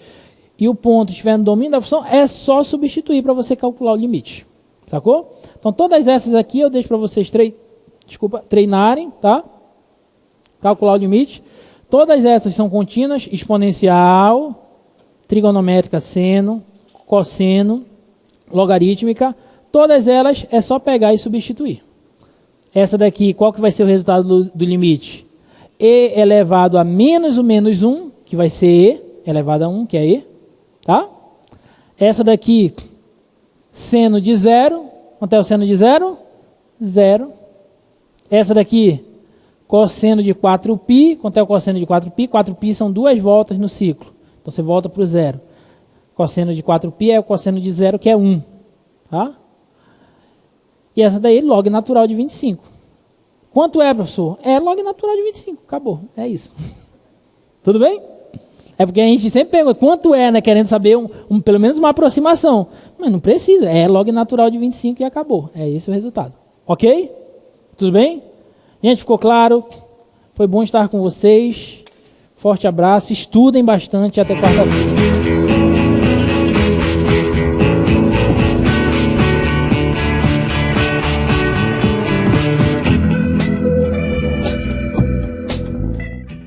e o ponto estiver no domínio da função, é só substituir para você calcular o limite. Sacou? Então todas essas aqui eu deixo para vocês treinarem, tá? Calcular o limite. Todas essas são contínuas: exponencial, trigonométrica, seno, cosseno, logarítmica. Todas elas é só pegar e substituir. Essa daqui, qual que vai ser o resultado do limite? E elevado a menos o menos 1, que vai ser E elevado a 1, que é E. Tá? Essa daqui, seno de 0. Quanto é o seno de 0? 0. Essa daqui, cosseno de 4π. Quanto é o cosseno de 4π? 4π são 2 voltas no ciclo. Então você volta para o 0. Cosseno de 4π é o cosseno de 0, que é 1. Tá? E essa daí, log natural de 25. Quanto é, professor? É log natural de 25. Acabou. É isso. Tudo bem? É porque a gente sempre pergunta quanto é, né? Querendo saber pelo menos uma aproximação. Mas não precisa. É log natural de 25 e acabou. É esse o resultado. Ok? Tudo bem? Gente, ficou claro? Foi bom estar com vocês. Forte abraço. Estudem bastante. Até quarta-feira.